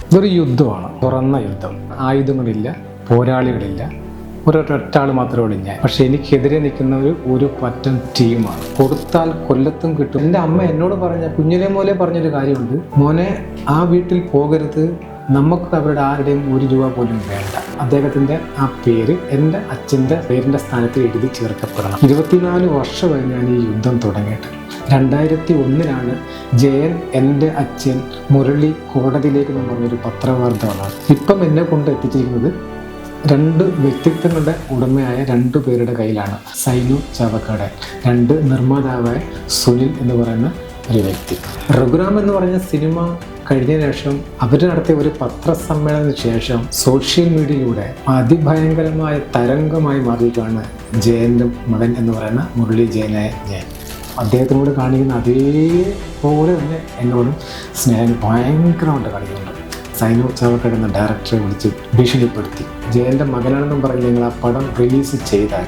ഇതൊരു യുദ്ധമാണ്, തുറന്ന യുദ്ധം. ആയുധങ്ങളില്ല, പോരാളികളില്ല, ഒരൊറ്റാൾ മാത്രമേ ഉള്ളൂ ഞാൻ. പക്ഷെ എനിക്കെതിരെ നിൽക്കുന്നവർ ഒരു പറ്റം ടീമാണ്. കൊടുത്താൽ കൊല്ലത്തും കിട്ടും. എൻ്റെ അമ്മ എന്നോട് പറഞ്ഞ കുഞ്ഞിലെ മോലെ പറഞ്ഞൊരു കാര്യമുണ്ട്, മോനെ ആ വീട്ടിൽ പോകരുത്, നമുക്ക് അവരുടെ ആരുടെയും1 രൂപ പോലും വേണ്ട. അദ്ദേഹത്തിൻ്റെ ആ പേര് എൻ്റെ അച്ഛൻ്റെ പേരിൻ്റെ സ്ഥാനത്ത് എഴുതി ചേർക്കപ്പെടണം. 24 വർഷമായി ഞാൻ ഈ യുദ്ധം തുടങ്ങിയിട്ട്. 2001 ജയൻ എൻ്റെ അച്ഛൻ മുരളി കോടതിയിലേക്ക് എന്ന് പറഞ്ഞൊരു പത്രവാർത്ത വന്നത്. ഇപ്പം എന്നെ കൊണ്ട് എത്തിച്ചിരിക്കുന്നത് 2 വ്യക്തിത്വങ്ങളുടെ ഉടമയായ 2 പേരുടെ കയ്യിലാണ്. സൈനു ചാവക്കാട്, 2 നിർമ്മാതാവായ സുനിൽ എന്ന് പറയുന്ന ഒരു വ്യക്തി. രഘുറാം എന്ന് പറഞ്ഞ സിനിമ കഴിഞ്ഞ ശേഷം അവർ നടത്തിയ ഒരു പത്രസമ്മേളനത്തിന് ശേഷം സോഷ്യൽ മീഡിയയിലൂടെ അതിഭയങ്കരമായ തരംഗമായി മാറിയിരിക്കുകയാണ് ജയൻ്റെ മകൻ എന്ന് പറയുന്ന മുരളി ജയനായ ജയൻ. അദ്ദേഹത്തിനോട് കാണിക്കുന്ന അതേപോലെ തന്നെ എന്നോടും സ്നേഹം ഭയങ്കരമായിട്ട് കാണിക്കുന്നുണ്ട്. സൈനു ചാവക്കാട് എന്ന ഡയറക്ടറെ വിളിച്ച് ഭീഷണിപ്പെടുത്തി, ജയൻ്റെ മകനാണെന്നും പറഞ്ഞ് നിങ്ങൾ ആ പടം റിലീസ് ചെയ്താൽ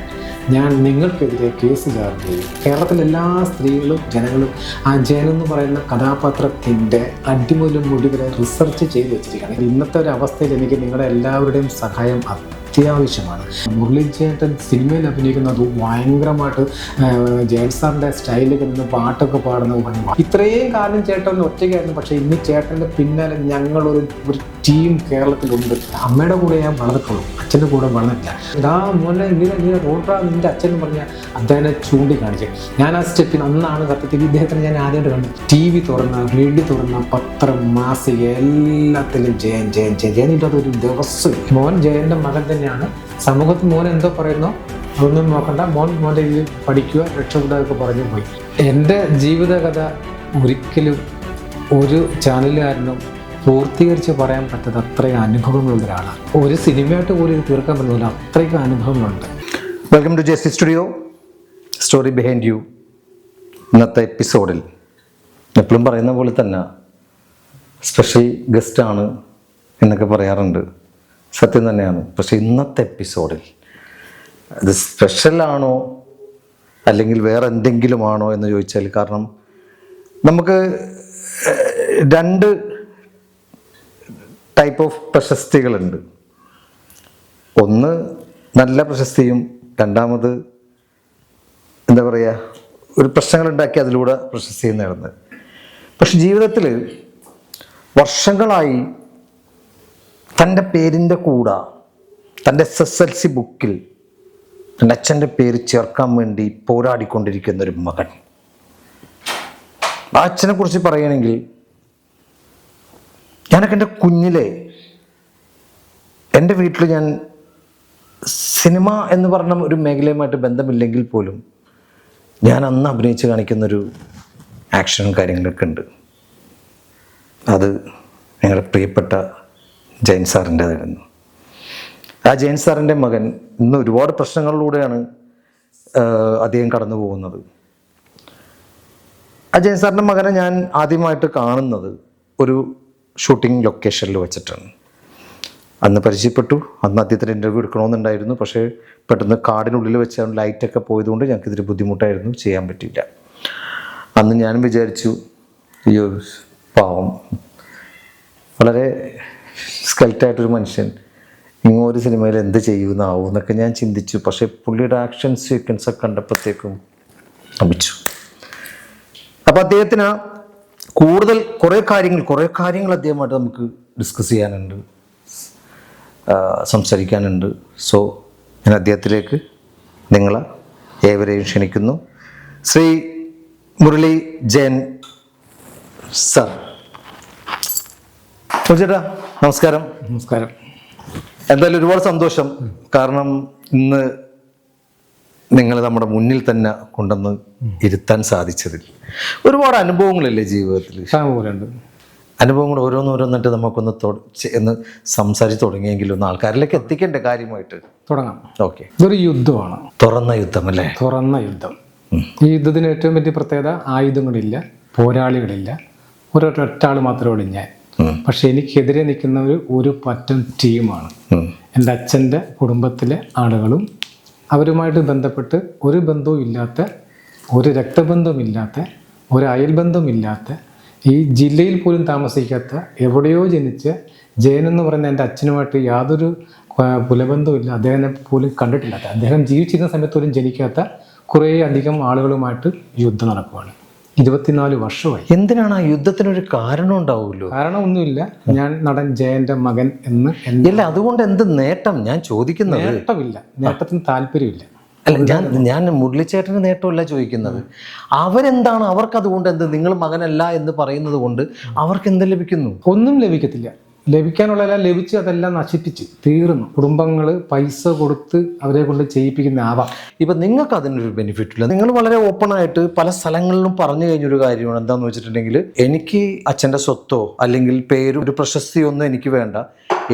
ഞാൻ നിങ്ങൾക്കെതിരെ കേസ് ചാർജ് ചെയ്യും. കേരളത്തിലെ എല്ലാ സ്ത്രീകളും ജനങ്ങളും ആ ജയൻ എന്ന് പറയുന്ന കഥാപാത്രത്തിൻ്റെ അടിമുതലും മുടി വരെ റിസർച്ച് ചെയ്ത് വെച്ചിരിക്കുകയാണ്. ഇന്നത്തെ ഒരു അവസ്ഥയിൽ എനിക്ക് നിങ്ങളുടെ എല്ലാവരുടെയും സഹായം അത്യാവശ്യമാണ്. മുരളി ചേട്ടൻ സിനിമയിൽ അഭിനയിക്കുന്നത് ഭയങ്കരമായിട്ട് ജയൻ സാറിൻ്റെ സ്റ്റൈലിൽ നിന്ന് പാട്ടൊക്കെ പാടുന്ന പണി. ഇത്രയും കാലം ചേട്ടൻ ഒറ്റയ്ക്കായിരുന്നു, പക്ഷേ ഇന്ന് ചേട്ടൻ്റെ പിന്നാലെ ഞങ്ങളൊരു ടീം കേരളത്തിലുണ്ട്. അമ്മയുടെ കൂടെ ഞാൻ വളർന്നിട്ടുള്ളൂ, അച്ഛൻ്റെ കൂടെ വളർന്നില്ല. ഇതാ മോനെ ഇങ്ങനെ റോഡാ നിൻ്റെ അച്ഛൻ പറഞ്ഞ അദ്ദേഹത്തെ ചൂണ്ടിക്കാണിച്ചു. ഞാൻ ആ സ്റ്റെപ്പിൽ അന്നാണ് സത്യത്തിൽ ഇദ്ദേഹത്തിന് ഞാൻ ആദ്യമായിട്ട് കണ്ടു. TV തുറന്ന, റേഡിയോ തുറന്ന, പത്രം, മാസിക എല്ലാത്തിലും ജയൻ ജയൻ ജയൻ ജയനിൻ്റെ അതൊരു ദിവസം. മോൻ ജയൻ്റെ മകൻ തന്നെയാണ്. സമൂഹത്തിൽ മോൻ എന്തോ പറയുന്നോ അതൊന്നും നോക്കണ്ട, മോൻ്റെ ഇതിൽ പഠിക്കുക, രക്ഷപ്പെടുക പറഞ്ഞു പോയി. എൻ്റെ ജീവിതകഥ ഒരിക്കലും ഒരു ചാനലുകാരനും പൂർത്തീകരിച്ച് പറയാൻ പറ്റാത്ത അത്രയും അനുഭവങ്ങളുള്ള ഒരാളാണ്. ഒരു സിനിമയായിട്ട് പോലും ഇത് തീർക്കാൻ പറ്റുന്നില്ല, അത്രയ്ക്കും അനുഭവങ്ങളുണ്ട്. Welcome to Jessy studio, story behind you. ഇന്നത്തെ എപ്പിസോഡിൽ എപ്പോഴും പറയുന്ന പോലെ തന്നെ സ്പെഷ്യൽ ഗസ്റ്റാണ് എന്നൊക്കെ പറയാറുണ്ട്, സത്യം തന്നെയാണ്. പക്ഷേ ഇന്നത്തെ എപ്പിസോഡിൽ ഇത് സ്പെഷ്യലാണോ അല്ലെങ്കിൽ വേറെ എന്തെങ്കിലും ആണോ എന്ന് ചോദിച്ചാൽ, കാരണം നമുക്ക് 2 ടൈപ്പ് ഓഫ് പ്രശസ്തികളുണ്ട്. ഒന്ന് നല്ല പ്രശസ്തിയും, രണ്ടാമത് എന്താ പറയുക, ഒരു പ്രശ്നങ്ങളുണ്ടാക്കി അതിലൂടെ പ്രശസ്തി നേടുന്നത്. പക്ഷെ ജീവിതത്തിൽ വർഷങ്ങളായി തൻ്റെ പേരിൻ്റെ കൂടെ തൻ്റെ SSLC ബുക്കിൽ തൻ്റെ അച്ഛൻ്റെ പേര് ചേർക്കാൻ വേണ്ടി പോരാടിക്കൊണ്ടിരിക്കുന്ന ഒരു മകൻ. ആ അച്ഛനെ കുറിച്ച് പറയുകയാണെങ്കിൽ, ഞാനൊക്കെ എൻ്റെ കുഞ്ഞിലെ എൻ്റെ വീട്ടിൽ ഞാൻ സിനിമ എന്ന് പറഞ്ഞ ഒരു മേഖലയുമായിട്ട് ബന്ധമില്ലെങ്കിൽ പോലും ഞാൻ അന്ന് അഭിനയിച്ച് കാണിക്കുന്നൊരു ആക്ഷനും കാര്യങ്ങളൊക്കെ ഉണ്ട്. അത് ഞങ്ങളുടെ പ്രിയപ്പെട്ട ജയൻ സാറിൻ്റെതായിരുന്നു. ആ ജയൻ സാറിൻ്റെ മകൻ ഇന്ന് ഒരുപാട് പ്രശ്നങ്ങളിലൂടെയാണ് അദ്ദേഹം കടന്നു പോകുന്നത്. ആ ജയൻ സാറിൻ്റെ മകനെ ഞാൻ ആദ്യമായിട്ട് കാണുന്നത് ഒരു ഷൂട്ടിംഗ് ലൊക്കേഷനിൽ വെച്ചിട്ടാണ്. അന്ന് പരിചയപ്പെട്ടു. അന്ന് അദ്ദേഹത്തിന് ഇൻ്റർവ്യൂ എടുക്കണമെന്നുണ്ടായിരുന്നു, പക്ഷേ പെട്ടെന്ന് കാടിനുള്ളിൽ വെച്ചാണ് ലൈറ്റൊക്കെ പോയതുകൊണ്ട് ഞങ്ങൾക്ക് ഇതൊരു ബുദ്ധിമുട്ടായിരുന്നു, ചെയ്യാൻ പറ്റിയില്ല. അന്ന് ഞാനും വിചാരിച്ചു, അയ്യോ പാവം, വളരെ സ്കെൽറ്റായിട്ടൊരു മനുഷ്യൻ ഒരു സിനിമയിൽ എന്ത് ചെയ്യുന്നാവും എന്നൊക്കെ ഞാൻ ചിന്തിച്ചു. പക്ഷേ പുള്ളിയുടെ ആക്ഷൻ സീക്വൻസൊക്കെ കണ്ടപ്പോഴത്തേക്കും അമിച്ചു. അപ്പോൾ അദ്ദേഹത്തിന് കൂടുതൽ കുറേ കാര്യങ്ങൾ അദ്ദേഹമായിട്ട് നമുക്ക് ഡിസ്കസ് ചെയ്യാനുണ്ട്, സംസാരിക്കാനുണ്ട്. സോ ഞാൻ അദ്ദേഹത്തിലേക്ക് നിങ്ങളെ ഏവരെയും ക്ഷണിക്കുന്നു. ശ്രീ മുരളി ജയൻ സർ. ചേട്ടാ നമസ്കാരം. നമസ്കാരം. എന്തായാലും ഒരുപാട് സന്തോഷം, കാരണം ഇന്ന് നിങ്ങൾ നമ്മുടെ മുന്നിൽ തന്നെ കൊണ്ടുവന്ന് ഇരുത്താൻ സാധിച്ചതിൽ. ഒരുപാട് അനുഭവങ്ങളില്ലേ ജീവിതത്തിൽ? അനുഭവങ്ങൾ ഓരോന്നോരോന്നിട്ട് നമുക്കൊന്ന് സംസാരിച്ച് തുടങ്ങിയെങ്കിലും ഒന്ന് ആൾക്കാരിലേക്ക് എത്തിക്കേണ്ട കാര്യമായിട്ട് തുടങ്ങാം. ഓക്കെ. ഇതൊരു യുദ്ധമാണ്, തുറന്ന യുദ്ധം അല്ലേ? തുറന്ന യുദ്ധം. ഈ യുദ്ധത്തിന് ഏറ്റവും വലിയ പ്രത്യേകത, ആയുധങ്ങളില്ല, പോരാളികളില്ല, ഒരൊറ്റാൾ മാത്രമേ ഉള്ളൂ ഞാൻ. പക്ഷെ എനിക്കെതിരെ നിൽക്കുന്നവർ ഒരു പറ്റം ടീമാണ്. എൻ്റെ അച്ഛൻ്റെ കുടുംബത്തിലെ ആളുകളും അവരുമായിട്ട് ബന്ധപ്പെട്ട് ഒരു ബന്ധവും ഇല്ലാത്ത, ഒരു രക്തബന്ധമില്ലാത്ത, ഒരു അയൽബന്ധമില്ലാത്ത, ഈ ജില്ലയിൽ പോലും താമസിക്കാത്ത, എവിടെയോ ജനിച്ച് ജയൻ എന്ന് പറയുന്ന എൻ്റെ അച്ഛനുമായിട്ട് യാതൊരു പുലബന്ധവുമില്ല, അദ്ദേഹത്തിനെ പോലും കണ്ടിട്ടില്ല. അദ്ദേഹം ജീവിച്ചിരുന്ന സമയത്ത് പോലും ജനിക്കാത്ത കുറേ അധികം ആളുകളുമായിട്ട് യുദ്ധം നടക്കുകയാണ്. 24 വർഷമായി. എന്തിനാണ് ആ യുദ്ധത്തിനൊരു കാരണം ഉണ്ടാവുമല്ലോ? കാരണമൊന്നുമില്ല. ഞാൻ നടൻ ജയന്റെ മകൻ എന്ന് അല്ല, അതുകൊണ്ട് എന്ത് നേട്ടം ഞാൻ ചോദിക്കുന്നത്? നേട്ടമില്ല, നേട്ടത്തിന് താല്പര്യമില്ല. അല്ല, ഞാൻ മുരളിച്ചേട്ടന് നേട്ടമല്ല ചോദിക്കുന്നത്. അവരെന്താണ്, അവർക്ക് അതുകൊണ്ട് എന്ത്? നിങ്ങൾ മകനല്ല എന്ന് പറയുന്നത് കൊണ്ട് അവർക്ക് എന്ത് ലഭിക്കുന്നു? ഒന്നും ലഭിക്കത്തില്ല. ലഭിക്കാനുള്ളതെല്ലാം ലഭിച്ച് അതെല്ലാം നശിപ്പിച്ച് തീർന്നു. കുടുംബങ്ങൾ പൈസ കൊടുത്ത് അവരെ കൊണ്ട് ചെയ്യിപ്പിക്കുന്ന ആവാം. ഇപ്പം നിങ്ങൾക്ക് അതിനൊരു ബെനിഫിറ്റ് ഇല്ല. നിങ്ങൾ വളരെ ഓപ്പൺ ആയിട്ട് പല സ്ഥലങ്ങളിലും പറഞ്ഞു കഴിഞ്ഞൊരു കാര്യമാണ്. എന്താണെന്ന് വെച്ചിട്ടുണ്ടെങ്കിൽ, എനിക്ക് അച്ഛൻ്റെ സ്വത്തോ അല്ലെങ്കിൽ പേരും ഒരു പ്രശസ്തിയോ ഒന്നും എനിക്ക് വേണ്ട.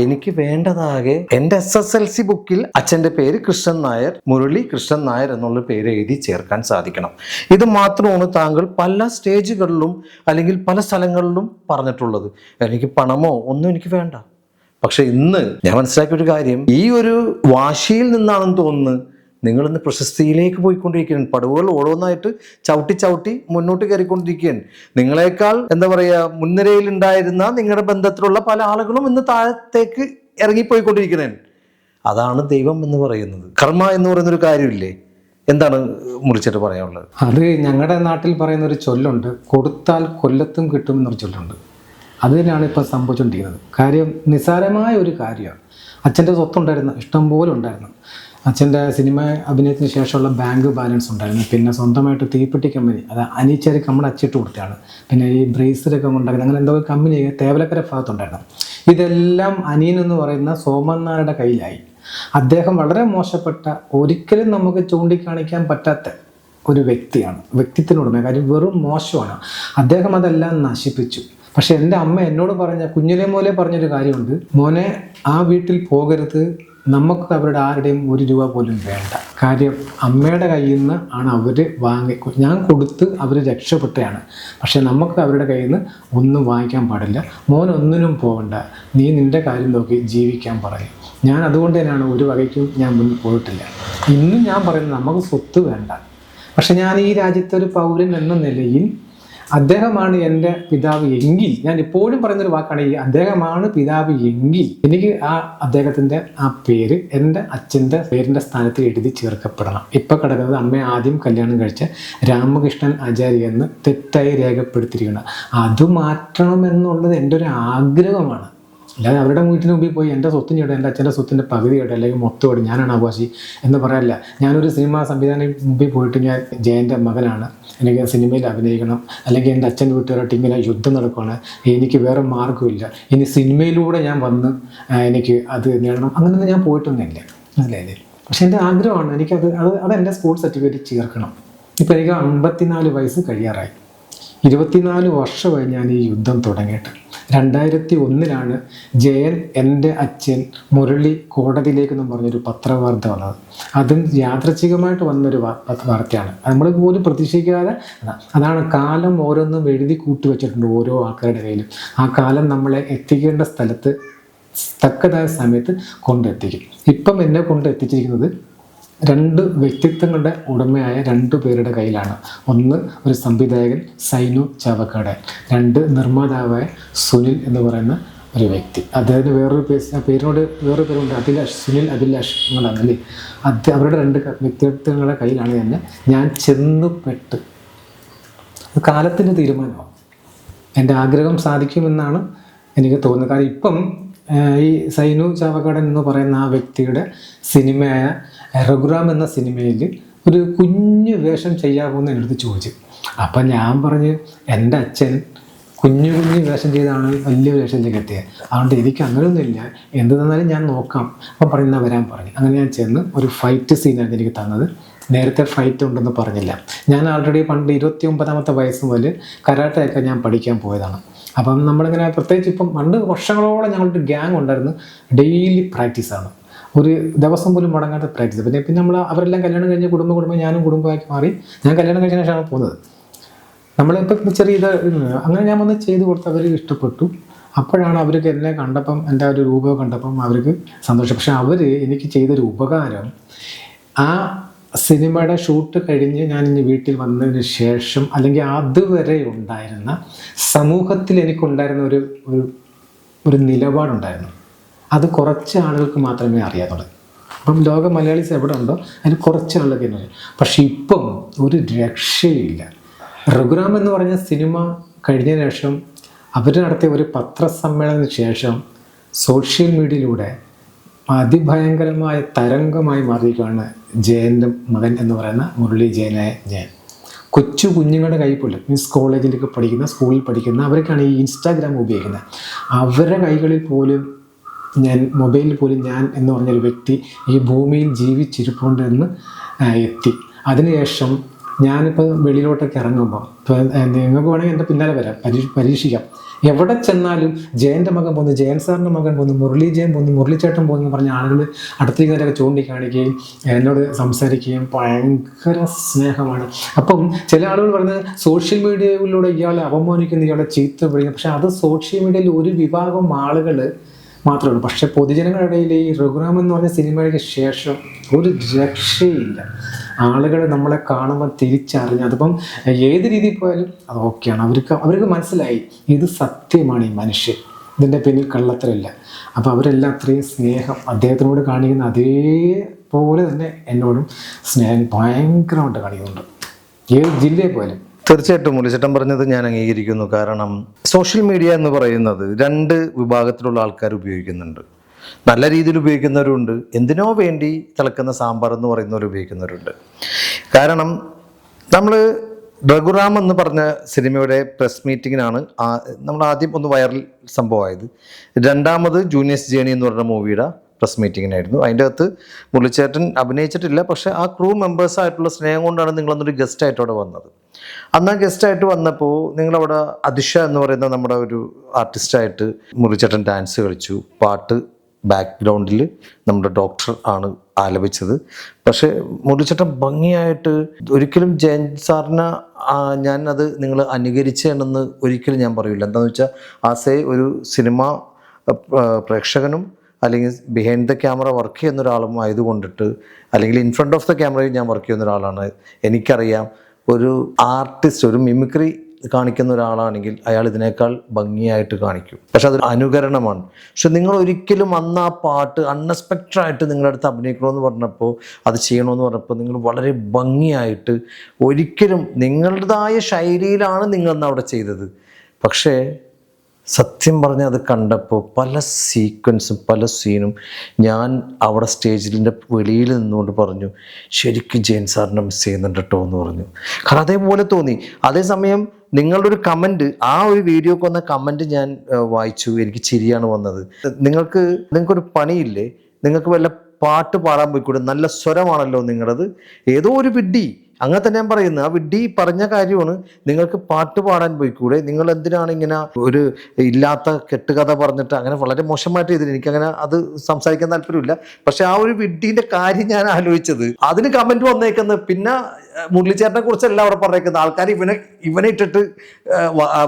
എനിക്ക് വേണ്ടതാകെ എൻ്റെ SSLC ബുക്കിൽ അച്ഛൻ്റെ പേര് കൃഷ്ണൻ നായർ, മുരളി കൃഷ്ണൻ നായർ എന്നുള്ള പേര് എഴുതി ചേർക്കാൻ സാധിക്കണം. ഇത് മാത്രമാണ് താങ്കൾ പല സ്റ്റേജുകളിലും അല്ലെങ്കിൽ പല സ്ഥലങ്ങളിലും പറഞ്ഞിട്ടുള്ളത്. എനിക്ക് പണമോ ഒന്നും എനിക്ക് വേണ്ട. പക്ഷെ ഇന്ന് ഞാൻ മനസ്സിലാക്കിയ ഒരു കാര്യം, ഈ ഒരു വാശിയിൽ നിന്നാണെന്ന് തോന്നുന്നു നിങ്ങളിന്ന് പ്രശസ്തിയിലേക്ക് പോയിക്കൊണ്ടിരിക്കുകയാണ്. പടവുകൾ ഓരോന്നായിട്ട് ചവിട്ടി ചവിട്ടി മുന്നോട്ട് കയറിക്കൊണ്ടിരിക്കുകയാണ്. നിങ്ങളെക്കാൾ എന്താ പറയുക, മുൻനിരയിൽ ഉണ്ടായിരുന്ന നിങ്ങളുടെ ബന്ധത്തിലുള്ള പല ആളുകളും ഇന്ന് താഴത്തേക്ക് ഇറങ്ങിപ്പോയിക്കൊണ്ടിരിക്കുന്നതാണ്. അതാണ് ദൈവം എന്ന് പറയുന്നത്. കർമ്മ എന്ന് പറയുന്നൊരു കാര്യമില്ലേ? എന്താണ് മുറിച്ചിട്ട് പറയാനുള്ളത്? അത് ഞങ്ങളുടെ നാട്ടിൽ പറയുന്ന ഒരു ചൊല്ലുണ്ട്, കൊടുത്താൽ കൊല്ലത്തും കിട്ടും എന്നൊരു ചൊല്ലുണ്ട്. അത് തന്നെയാണ് ഇപ്പോൾ സംഭവിച്ചുകൊണ്ടിരിക്കുന്നത്. കാര്യം നിസ്സാരമായ ഒരു കാര്യമാണ്. അച്ഛൻ്റെ സ്വത്തുണ്ടായിരുന്നു, ഇഷ്ടംപോലെ ഉണ്ടായിരുന്നു. അച്ഛൻ്റെ സിനിമ അഭിനയത്തിന് ശേഷമുള്ള ബാങ്ക് ബാലൻസ് ഉണ്ടായിരുന്നു. പിന്നെ സ്വന്തമായിട്ട് തീപ്പെട്ടി കമ്പനി, അത് അനീച്ചേരി കമ്പനി അച്ചിട്ട് കൊടുത്തതാണ്. പിന്നെ ഈ ബ്രേസിലൊക്കെ ഉണ്ടാക്കുന്നത്, അങ്ങനെ എന്തോ കമ്പനി തേവലക്കര ഭാഗത്തുണ്ടായിരുന്നു. ഇതെല്ലാം അനിയൻ എന്ന് പറയുന്ന സോമൻ നായരുടെ കയ്യിലായി. അദ്ദേഹം വളരെ മോശപ്പെട്ട, ഒരിക്കലും നമുക്ക് ചൂണ്ടിക്കാണിക്കാൻ പറ്റാത്ത ഒരു വ്യക്തിയാണ്, വ്യക്തിത്വത്തിനുടമ. കാര്യം വെറും മോശമാണ്. അദ്ദേഹം അതെല്ലാം നശിപ്പിച്ചു. പക്ഷെ എൻ്റെ അമ്മ എന്നോട് പറഞ്ഞ, കുഞ്ഞിലെ മോലെ പറഞ്ഞൊരു കാര്യമുണ്ട്, മോനെ ആ വീട്ടിൽ പോകരുത്, നമുക്ക് അവരുടെ ആരുടെയും 1 രൂപ പോലും വേണ്ട. കാര്യം അമ്മയുടെ കയ്യിൽ നിന്ന് ആണ് അവർ ഞാൻ കൊടുത്ത് അവർ രക്ഷപ്പെട്ടതാണ്. പക്ഷെ നമുക്ക് അവരുടെ കയ്യിൽ നിന്ന് ഒന്നും വാങ്ങിക്കാൻ പാടില്ല. മോൻ ഒന്നിനും പോകണ്ട, നീ നിൻ്റെ കാര്യം നോക്കി ജീവിക്കാൻ പറയും. ഞാൻ അതുകൊണ്ട് തന്നെയാണ് ഒരു വകയ്ക്കും ഞാൻ മുന്നിൽ പോയിട്ടില്ല. ഇന്നും ഞാൻ പറയുന്നത് നമുക്ക് സ്വത്ത് വേണ്ട. പക്ഷെ ഞാൻ ഈ രാജ്യത്തെ ഒരു പൗരൻ എന്ന നിലയിൽ അദ്ദേഹമാണ് എൻ്റെ പിതാവ് എങ്കിൽ, ഞാൻ ഇപ്പോഴും പറയുന്നൊരു വാക്കാണ് ഈ അദ്ദേഹമാണ് പിതാവ് എങ്കിൽ, എനിക്ക് ആ അദ്ദേഹത്തിൻ്റെ ആ പേര് എൻ്റെ അച്ഛൻ്റെ പേരിൻ്റെ സ്ഥാനത്ത് എഴുതി ചേർക്കപ്പെടണം. ഇപ്പം കിടക്കുന്നത് അമ്മയെ ആദ്യം കല്യാണം കഴിച്ച രാമകൃഷ്ണൻ ആചാര്യ എന്ന് തെറ്റായി രേഖപ്പെടുത്തിയിരിക്കണം. അത് മാറ്റണമെന്നുള്ളത് എൻ്റെ ഒരു ആഗ്രഹമാണ്. അല്ലാതെ അവരുടെ വീട്ടിന് മുമ്പിൽ പോയി എൻ്റെ സ്വത്തിനിടെ, എൻ്റെ അച്ഛൻ്റെ സ്വത്തിൻ്റെ പകുതിയോടെ അല്ലെങ്കിൽ മൊത്തമോടെ ഞാനാണ് അവകാശി എന്ന് പറയാനില്ല. ഞാനൊരു സിനിമാ സംവിധാനം മുമ്പിൽ പോയിട്ട് ഞാൻ ജയൻ്റെ മകനാണ്, എനിക്ക് സിനിമയിൽ അഭിനയിക്കണം, അല്ലെങ്കിൽ എൻ്റെ അച്ഛൻ്റെ വീട്ടുകാരായിട്ട് ഇങ്ങനെ യുദ്ധം നടക്കുകയാണ്, എനിക്ക് വേറെ മാർഗ്ഗമില്ല, ഇനി സിനിമയിലൂടെ ഞാൻ വന്ന് എനിക്ക് അത് നേടണം, അങ്ങനെയൊന്നും ഞാൻ പോയിട്ടൊന്നുമില്ല, മനസ്സിലായില്ലേ? പക്ഷെ എൻ്റെ ആഗ്രഹമാണ്, എനിക്കത് അതെൻ്റെ സ്കൂൾ സർട്ടിഫിക്കറ്റ് ചേർക്കണം. ഇപ്പം എനിക്ക് 54 വയസ്സ് കഴിയാറായി. 24 വർഷമായി ഞാൻ ഈ യുദ്ധം തുടങ്ങിയിട്ട്. 2001 ജയൻ എൻ്റെ അച്ഛൻ മുരളി കോടതിയിലേക്കെന്ന് പറഞ്ഞൊരു പത്രവാർത്ത വന്നത്. അതും യാദൃച്ഛികമായിട്ട് വന്നൊരു വാർത്തയാണ്. നമ്മൾ പോലും പ്രതീക്ഷിക്കാതെ. അതാണ് കാലം ഓരോന്നും എഴുതി കൂട്ടി വെച്ചിട്ടുണ്ട് ഓരോ ആൾക്കാരുടെ കയ്യിലും. ആ കാലം നമ്മളെ എത്തിക്കേണ്ട സ്ഥലത്ത് തക്കതായ സമയത്ത് കൊണ്ടെത്തിക്കും. ഇപ്പം എന്നെ കൊണ്ട് എത്തിച്ചിരിക്കുന്നത് 2 വ്യക്തിത്വങ്ങളുടെ ഉടമയായ 2 പേരുടെ കയ്യിലാണ്. ഒന്ന് ഒരു സംവിധായകൻ സൈനു ചാവക്കാട്, 2 നിർമ്മാതാവായ സുനിൽ എന്ന് പറയുന്ന ഒരു വ്യക്തി. അദ്ദേഹത്തിന് വേറൊരു പേരിനോട് വേറൊരു പേരുണ്ട്, അഭിലാഷ്, സുനിൽ അഭിലാഷ് എന്നുള്ളതാണല്ലേ. അവരുടെ 2 വ്യക്തിത്വങ്ങളുടെ കയ്യിലാണ് തന്നെ ഞാൻ ചെന്നുപെട്ട്. കാലത്തിൻ്റെ തീരുമാനമാണ്. എൻ്റെ ആഗ്രഹം സാധിക്കുമെന്നാണ് എനിക്ക് തോന്നുന്നത്. കാരണം ഇപ്പം ഈ സൈനു ചാവക്കാടൻ എന്ന് പറയുന്ന ആ വ്യക്തിയുടെ സിനിമയായ രഘുറാം എന്ന സിനിമയിൽ ഒരു കുഞ്ഞു വേഷം ചെയ്യാമെന്ന് എൻ്റെ അടുത്ത് ചോദിച്ചു. അപ്പം ഞാൻ പറഞ്ഞ് എൻ്റെ അച്ഛൻ കുഞ്ഞു വേഷം ചെയ്താണ് വലിയ വേഷം ചെയ്തെത്തിയത്, അതുകൊണ്ട് എനിക്ക് അങ്ങനെയൊന്നുമില്ല, എന്ത് തന്നാലും ഞാൻ നോക്കാം. അപ്പം പറയുന്ന വരാൻ പറഞ്ഞു. അങ്ങനെ ഞാൻ ചെന്ന് ഒരു ഫൈറ്റ് സീനാണ് എനിക്ക് തന്നത്. നേരത്തെ ഫൈറ്റ് ഉണ്ടെന്ന് പറഞ്ഞില്ല. ഞാൻ ആൾറെഡി പണ്ട് 29ാമത്തെ വയസ്സ് മുതൽ കരാട്ടയൊക്കെ ഞാൻ പഠിക്കാൻ പോയതാണ്. അപ്പം നമ്മളിങ്ങനെ പ്രത്യേകിച്ച് ഇപ്പം പണ്ട് വർഷങ്ങളോളം ഞങ്ങളുടെ ഗ്യാങ് ഉണ്ടായിരുന്നു. ഡെയിലി പ്രാക്ടീസാണ്, ഒരു ദിവസം പോലും മുടങ്ങാത്ത പ്രാക്ടീസ്. പിന്നെ നമ്മൾ അവരെല്ലാം കല്യാണം കഴിഞ്ഞ് കുടുംബം ഞാനും കുടുംബമാക്കി മാറി. ഞാൻ കല്യാണം കഴിഞ്ഞ ശേഷമാണ് പോകുന്നത്. നമ്മളിപ്പോൾ ചെറിയ അങ്ങനെ ഞാൻ വന്ന് ചെയ്ത് കൊടുത്ത് അവർ ഇഷ്ടപ്പെട്ടു. അപ്പോഴാണ് അവർക്ക് എന്നെ കണ്ടപ്പം, എൻ്റെ ഒരു രൂപം കണ്ടപ്പം അവർക്ക് സന്തോഷം. പക്ഷെ അവർ എനിക്ക് ചെയ്തൊരു ഉപകാരം, ആ സിനിമയുടെ ഷൂട്ട് കഴിഞ്ഞ് ഞാൻ ഇനി വീട്ടിൽ വന്നതിന് ശേഷം, അല്ലെങ്കിൽ അതുവരെ ഉണ്ടായിരുന്ന സമൂഹത്തിൽ എനിക്കുണ്ടായിരുന്ന ഒരു ഒരു നിലപാടുണ്ടായിരുന്നു. അത് കുറച്ച് ആളുകൾക്ക് മാത്രമേ അറിയാത്തുള്ളൂ. അപ്പം ലോക മലയാളീസ് എവിടെ ഉണ്ടോ അതിന് കുറച്ച് ആളുകൾക്ക് തന്നെ അറിയാം. പക്ഷെ ഇപ്പം ഒരു രക്ഷയില്ല. രഘുറാം എന്ന് പറഞ്ഞ സിനിമ കഴിഞ്ഞ ശേഷം അവർ നടത്തിയ ഒരു പത്രസമ്മേളനത്തിന് ശേഷം സോഷ്യൽ മീഡിയയിലൂടെ അതിഭയങ്കരമായ തരംഗമായി മാറിയിരിക്കുകയാണ് ജയൻ്റെ മകൻ എന്ന് പറയുന്ന മുരളി ജയനായ ജയൻ. കൊച്ചു കുഞ്ഞുങ്ങളുടെ കൈ പോലും മീൻസ് കോളേജിലൊക്കെ പഠിക്കുന്ന, സ്കൂളിൽ പഠിക്കുന്ന അവരൊക്കെയാണ് ഈ ഇൻസ്റ്റാഗ്രാം ഉപയോഗിക്കുന്നത്. അവരുടെ കൈകളിൽ പോലും മൊബൈലിൽ പോലും ഞാൻ എന്ന് പറഞ്ഞൊരു വ്യക്തി ഈ ഭൂമിയിൽ ജീവിച്ചിരിപ്പുണ്ട് എന്ന് എത്തി. അതിനുശേഷം ഞാനിപ്പോൾ വെളിയിലോട്ടൊക്കെ ഇറങ്ങുമ്പോൾ ഇപ്പോൾ നിങ്ങൾക്ക് വേണമെങ്കിൽ എൻ്റെ പിന്നാലെ വരാം, പരീക്ഷിക്കാം. എവിടെ ചെന്നാലും ജയൻ്റെ മകൻ പോന്നു, ജയൻ സാറിൻ്റെ മകൻ പോന്നു, മുരളി ജയൻ പോന്നു, മുരളിച്ചേട്ടൻ പോകുന്നു പറഞ്ഞ ആളുകൾ അടുത്തേക്കൊക്കെ ചൂണ്ടിക്കാണിക്കുകയും എന്നോട് സംസാരിക്കുകയും ഭയങ്കര സ്നേഹമാണ്. അപ്പം ചില ആളുകൾ പറയുന്നത് സോഷ്യൽ മീഡിയയിലൂടെ ഇയാളെ അപമാനിക്കുന്ന, ഇയാളെ ചീത്ത വിളിക്കുന്നു. പക്ഷെ അത് സോഷ്യൽ മീഡിയയിൽ ഒരു വിഭാഗം ആളുകൾ മാത്രമേ ഉള്ളൂ. പക്ഷെ പൊതുജനങ്ങളുടെ ഇടയിൽ ഈ രഘുറാം എന്ന് പറഞ്ഞ സിനിമയ്ക്ക് ശേഷം ഒരു രക്ഷയില്ല. ആളുകൾ നമ്മളെ കാണുമ്പോൾ തിരിച്ചറിഞ്ഞ്, അതിപ്പം ഏത് രീതിയിൽ പോയാലും അത് ഓക്കെയാണ്. അവർക്ക് മനസ്സിലായി ഇത് സത്യമാണ്, ഈ മനുഷ്യൻ, ഇതിൻ്റെ പിന്നിൽ കള്ളത്തരമില്ല. അപ്പോൾ അവരെല്ലാം അത്രയും സ്നേഹം അദ്ദേഹത്തിനോട് കാണിക്കുന്ന അതേപോലെ തന്നെ എന്നോടും സ്നേഹം ഭയങ്കരമായിട്ട് കാണിക്കുന്നുണ്ട്, ഏത് ജില്ലയിൽ പോയാലും. തീർച്ചയായിട്ടും മുരളിച്ചേട്ടൻ പറഞ്ഞത് ഞാൻ അംഗീകരിക്കുന്നു. കാരണം സോഷ്യൽ മീഡിയ എന്ന് പറയുന്നത് 2 വിഭാഗത്തിലുള്ള ആൾക്കാർ ഉപയോഗിക്കുന്നുണ്ട്. നല്ല രീതിയിൽ ഉപയോഗിക്കുന്നവരുണ്ട്, എന്തിനോ വേണ്ടി തിളക്കുന്ന സാമ്പാർ എന്ന് പറയുന്നവർ ഉപയോഗിക്കുന്നവരുണ്ട്. കാരണം നമ്മൾ രഘുറാം എന്ന് പറഞ്ഞ സിനിമയുടെ പ്രസ് മീറ്റിങ്ങിനാണ് നമ്മൾ ആദ്യം ഒന്ന് വൈറൽ സംഭവമായത്. രണ്ടാമത് ജൂനിയേഴ്സ് ജേണി എന്ന് പറഞ്ഞ മൂവിയുടെ പ്രസ് മീറ്റിങ്ങിനായിരുന്നു. അതിൻ്റെ അകത്ത് മുരളിച്ചേട്ടൻ അഭിനയിച്ചിട്ടില്ല, പക്ഷേ ആ ക്രൂ മെമ്പേഴ്സായിട്ടുള്ള സ്നേഹം കൊണ്ടാണ് നിങ്ങളന്നൊരു ഗസ്റ്റായിട്ട് അവിടെ വന്നത്. അന്ന് ആ ഗസ്റ്റായിട്ട് വന്നപ്പോൾ നിങ്ങളവിടെ അതിഷ എന്ന് പറയുന്ന നമ്മുടെ ഒരു ആർട്ടിസ്റ്റായിട്ട് മുരളിച്ചേട്ടൻ ഡാൻസ് കളിച്ചു, പാട്ട് ബാക്ക്ഗ്രൗണ്ടിൽ നമ്മുടെ ഡോക്ടർ ആണ് ആലപിച്ചത്. പക്ഷേ മുരളിച്ചേട്ടൻ ഭംഗിയായിട്ട്, ഒരിക്കലും ജയൻ സാറിനെ ഞാനത് നിങ്ങൾ അനുകരിച്ചതെന്ന് ഒരിക്കലും ഞാൻ പറയില്ല. എന്താണെന്ന് വെച്ചാൽ ആസ് എ ഒരു സിനിമ പ്രേക്ഷകനും അല്ലെങ്കിൽ ബിഹൈൻഡ് ദ ക്യാമറ വർക്ക് ചെയ്യുന്ന ഒരാളും ആയതുകൊണ്ടിട്ട്, അല്ലെങ്കിൽ ഇൻ ഫ്രണ്ട് ഓഫ് ദ ക്യാമറയിൽ ഞാൻ വർക്ക് ചെയ്യുന്ന ഒരാളാണ്. എനിക്കറിയാം ഒരു ആർട്ടിസ്റ്റ്, ഒരു മിമിക്രി കാണിക്കുന്ന ഒരാളാണെങ്കിൽ അയാൾ ഇതിനേക്കാൾ ഭംഗിയായിട്ട് കാണിക്കും. പക്ഷെ അതൊരു അനുകരണമാണ്. പക്ഷെ നിങ്ങൾ ഒരിക്കലും അന്ന് ആ പാട്ട് അൺഎക്സ്പെക്റ്റഡ് ആയിട്ട് നിങ്ങളുടെ അടുത്ത് അഭിനയിക്കണമെന്ന് പറഞ്ഞപ്പോൾ, അത് ചെയ്യണമെന്ന് പറഞ്ഞപ്പോൾ നിങ്ങൾ വളരെ ഭംഗിയായിട്ട്, ഒരിക്കലും നിങ്ങളുടേതായ ശൈലിയിലാണ് നിങ്ങളന്ന് അവിടെ ചെയ്തത്. പക്ഷേ സത്യം പറഞ്ഞാൽ അത് കണ്ടപ്പോൾ പല സീക്വൻസും പല സീനും ഞാൻ അവിടെ സ്റ്റേജിൻ്റെ വെളിയിൽ നിന്നുകൊണ്ട് പറഞ്ഞു, ശരിക്കും ജയൻ സാറിനെ മിസ് ചെയ്യുന്നുണ്ട് കേട്ടോ എന്ന് പറഞ്ഞു. കാരണം അതേപോലെ തോന്നി. അതേസമയം നിങ്ങളുടെ ഒരു കമൻറ്റ്, ആ ഒരു വീഡിയോക്ക് വന്ന കമൻറ്റ് ഞാൻ വായിച്ചു, എനിക്ക് ചിരിയാണ് വന്നത്. നിങ്ങൾക്കൊരു പണിയില്ലേ, നിങ്ങൾക്ക് വല്ല പാട്ട് പാടാൻ പോയിക്കൂടെ, നല്ല സ്വരമാണല്ലോ നിങ്ങളത്, ഏതോ ഒരു വിഡ്ഢി, അങ്ങനെ തന്നെ ഞാൻ പറയുന്നത്, ആ വിഡ്ഢി പറഞ്ഞ കാര്യമാണ്, നിങ്ങൾക്ക് പാട്ട് പാടാൻ പോയിക്കൂടെ, നിങ്ങൾ എന്തിനാണ് ഇങ്ങനെ ഒരു ഇല്ലാത്ത കെട്ടുകഥ പറഞ്ഞിട്ട്, അങ്ങനെ വളരെ മോശമായിട്ട് ചെയ്തിട്ട് എനിക്കങ്ങനെ അത് സംസാരിക്കാൻ താല്പര്യമില്ല. പക്ഷെ ആ ഒരു വിഡ്ഢീൻ്റെ കാര്യം ഞാൻ ആലോചിച്ചത്, അതിന് കമൻറ്റ് വന്നേക്കുന്നത്. പിന്നെ മുരളിച്ചേട്ടനെ കുറിച്ചല്ല അവിടെ പറഞ്ഞേക്കുന്നത്, ആൾക്കാർ ഇവനെ ഇട്ടിട്ട്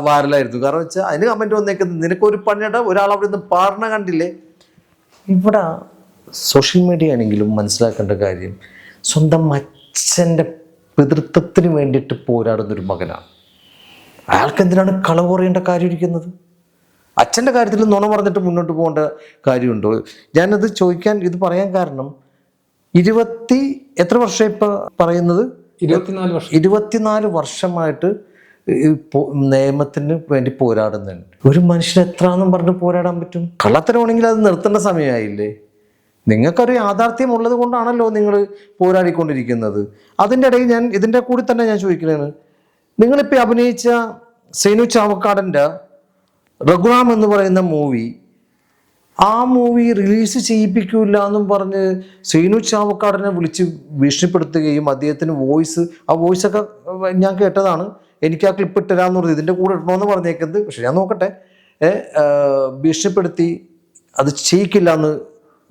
വാരലായിരുന്നു. കാരണം വെച്ചാൽ അതിന് കമൻറ്റ് വന്നേക്കുന്നത്, നിനക്കൊരു പണിയുടെ ഒരാൾ അവിടെ നിന്ന് പാടണ കണ്ടില്ലേ. ഇവിടെ സോഷ്യൽ മീഡിയ ആണെങ്കിലും മനസ്സിലാക്കേണ്ട കാര്യം, സ്വന്തം അച്ഛൻ്റെ പിതൃത്വത്തിന് വേണ്ടിയിട്ട് പോരാടുന്നൊരു മകനാണ്. അയാൾക്ക് എന്തിനാണ് കളവ് പറയേണ്ട കാര്യം ഇരിക്കുന്നത്? അച്ഛൻ്റെ കാര്യത്തിൽ നുണ പറഞ്ഞിട്ട് മുന്നോട്ട് പോകേണ്ട കാര്യമുണ്ടോ? ഞാനത് ഇത് പറയാൻ കാരണം, എത്ര വർഷം ഇപ്പം പറയുന്നത്, 24 വർഷമായിട്ട് നിയമത്തിന് വേണ്ടി പോരാടുന്നുണ്ട്. ഒരു മനുഷ്യൻ എത്രയെന്നും പറഞ്ഞ് പോരാടാൻ പറ്റും? കള്ളത്തരമാണെങ്കിൽ അത് നിർത്തേണ്ട സമയമായില്ലേ? നിങ്ങൾക്കൊരു യാഥാർത്ഥ്യം ഉള്ളത് കൊണ്ടാണല്ലോ നിങ്ങൾ പോരാടിക്കൊണ്ടിരിക്കുന്നത്. അതിൻ്റെ ഇടയിൽ ഇതിൻ്റെ കൂടി തന്നെ ഞാൻ ചോദിക്കുന്നത്, നിങ്ങളിപ്പോൾ അഭിനയിച്ച സേനു ചാവക്കാടൻ്റെ രഘുറാം എന്ന് പറയുന്ന മൂവി, ആ മൂവി റിലീസ് ചെയ്യിപ്പിക്കില്ല എന്നും പറഞ്ഞ് സേനു ചാവക്കാടനെ വിളിച്ച് ഭീഷണിപ്പെടുത്തുകയും അദ്ദേഹത്തിന് ആ വോയിസൊക്കെ ഞാൻ കേട്ടതാണ്, എനിക്ക് ആ ക്ലിപ്പ് ഇട്ടരാന്ന് പറഞ്ഞു, ഇതിൻ്റെ കൂടെ ഇടണമെന്ന് പറഞ്ഞേക്കുന്നത്. പക്ഷെ ഞാൻ നോക്കട്ടെ, ഭീഷണിപ്പെടുത്തി അത് ചെയ്യിക്കില്ല എന്ന്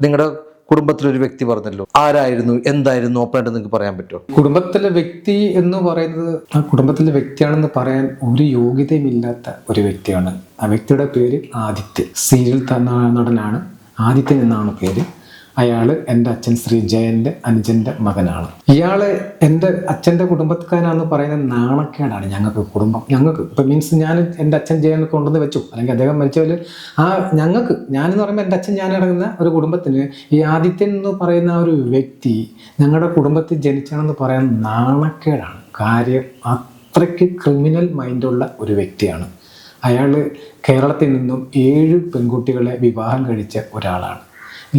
നിങ്ങളുടെ കുടുംബത്തിലൊരു വ്യക്തി പറഞ്ഞല്ലോ. ആരായിരുന്നു, എന്തായിരുന്നു, ഓപ്പണായിട്ട് നിങ്ങൾക്ക് പറയാൻ പറ്റുമോ? കുടുംബത്തിലെ വ്യക്തി എന്ന് പറയുന്നത്, ആ കുടുംബത്തിലെ വ്യക്തിയാണെന്ന് പറയാൻ ഒരു യോഗ്യതയുമില്ലാത്ത ഒരു വ്യക്തിയാണ്. ആ വ്യക്തിയുടെ പേര് ആദിത്യൻ. സീരിയൽ നടനാണ്, ആദിത്യൻ എന്നാണ് പേര്. അയാൾ എൻ്റെ അച്ഛൻ ശ്രീ ജയൻ്റെ അനുജൻ്റെ മകനാണ്. ഇയാൾ എൻ്റെ അച്ഛൻ്റെ കുടുംബക്കാരാണെന്ന് പറയുന്നത് നാണക്കേടാണ് ഞങ്ങൾക്ക്. ഞങ്ങൾക്ക് ഇപ്പം മീൻസ് ഞാൻ എൻ്റെ അച്ഛൻ ജയൻ കൊണ്ടുവന്ന് വെച്ചു, അല്ലെങ്കിൽ അദ്ദേഹം മരിച്ചവർ ഞങ്ങൾക്ക്, ഞാനെന്ന് പറയുമ്പോൾ എൻ്റെ അച്ഛൻ ഞാൻ അടങ്ങുന്ന ഒരു കുടുംബത്തിന് ഈ ആദിത്യൻ എന്ന് പറയുന്ന ഒരു വ്യക്തി ഞങ്ങളുടെ കുടുംബത്തിൽ ജനിച്ചാണെന്ന് പറയാൻ നാണക്കേടാണ്. കാര്യം അത്രയ്ക്ക് ക്രിമിനൽ മൈൻഡുള്ള ഒരു വ്യക്തിയാണ് അയാൾ. കേരളത്തിൽ നിന്നും 7 പെൺകുട്ടികളെ വിവാഹം കഴിച്ച ഒരാളാണ്.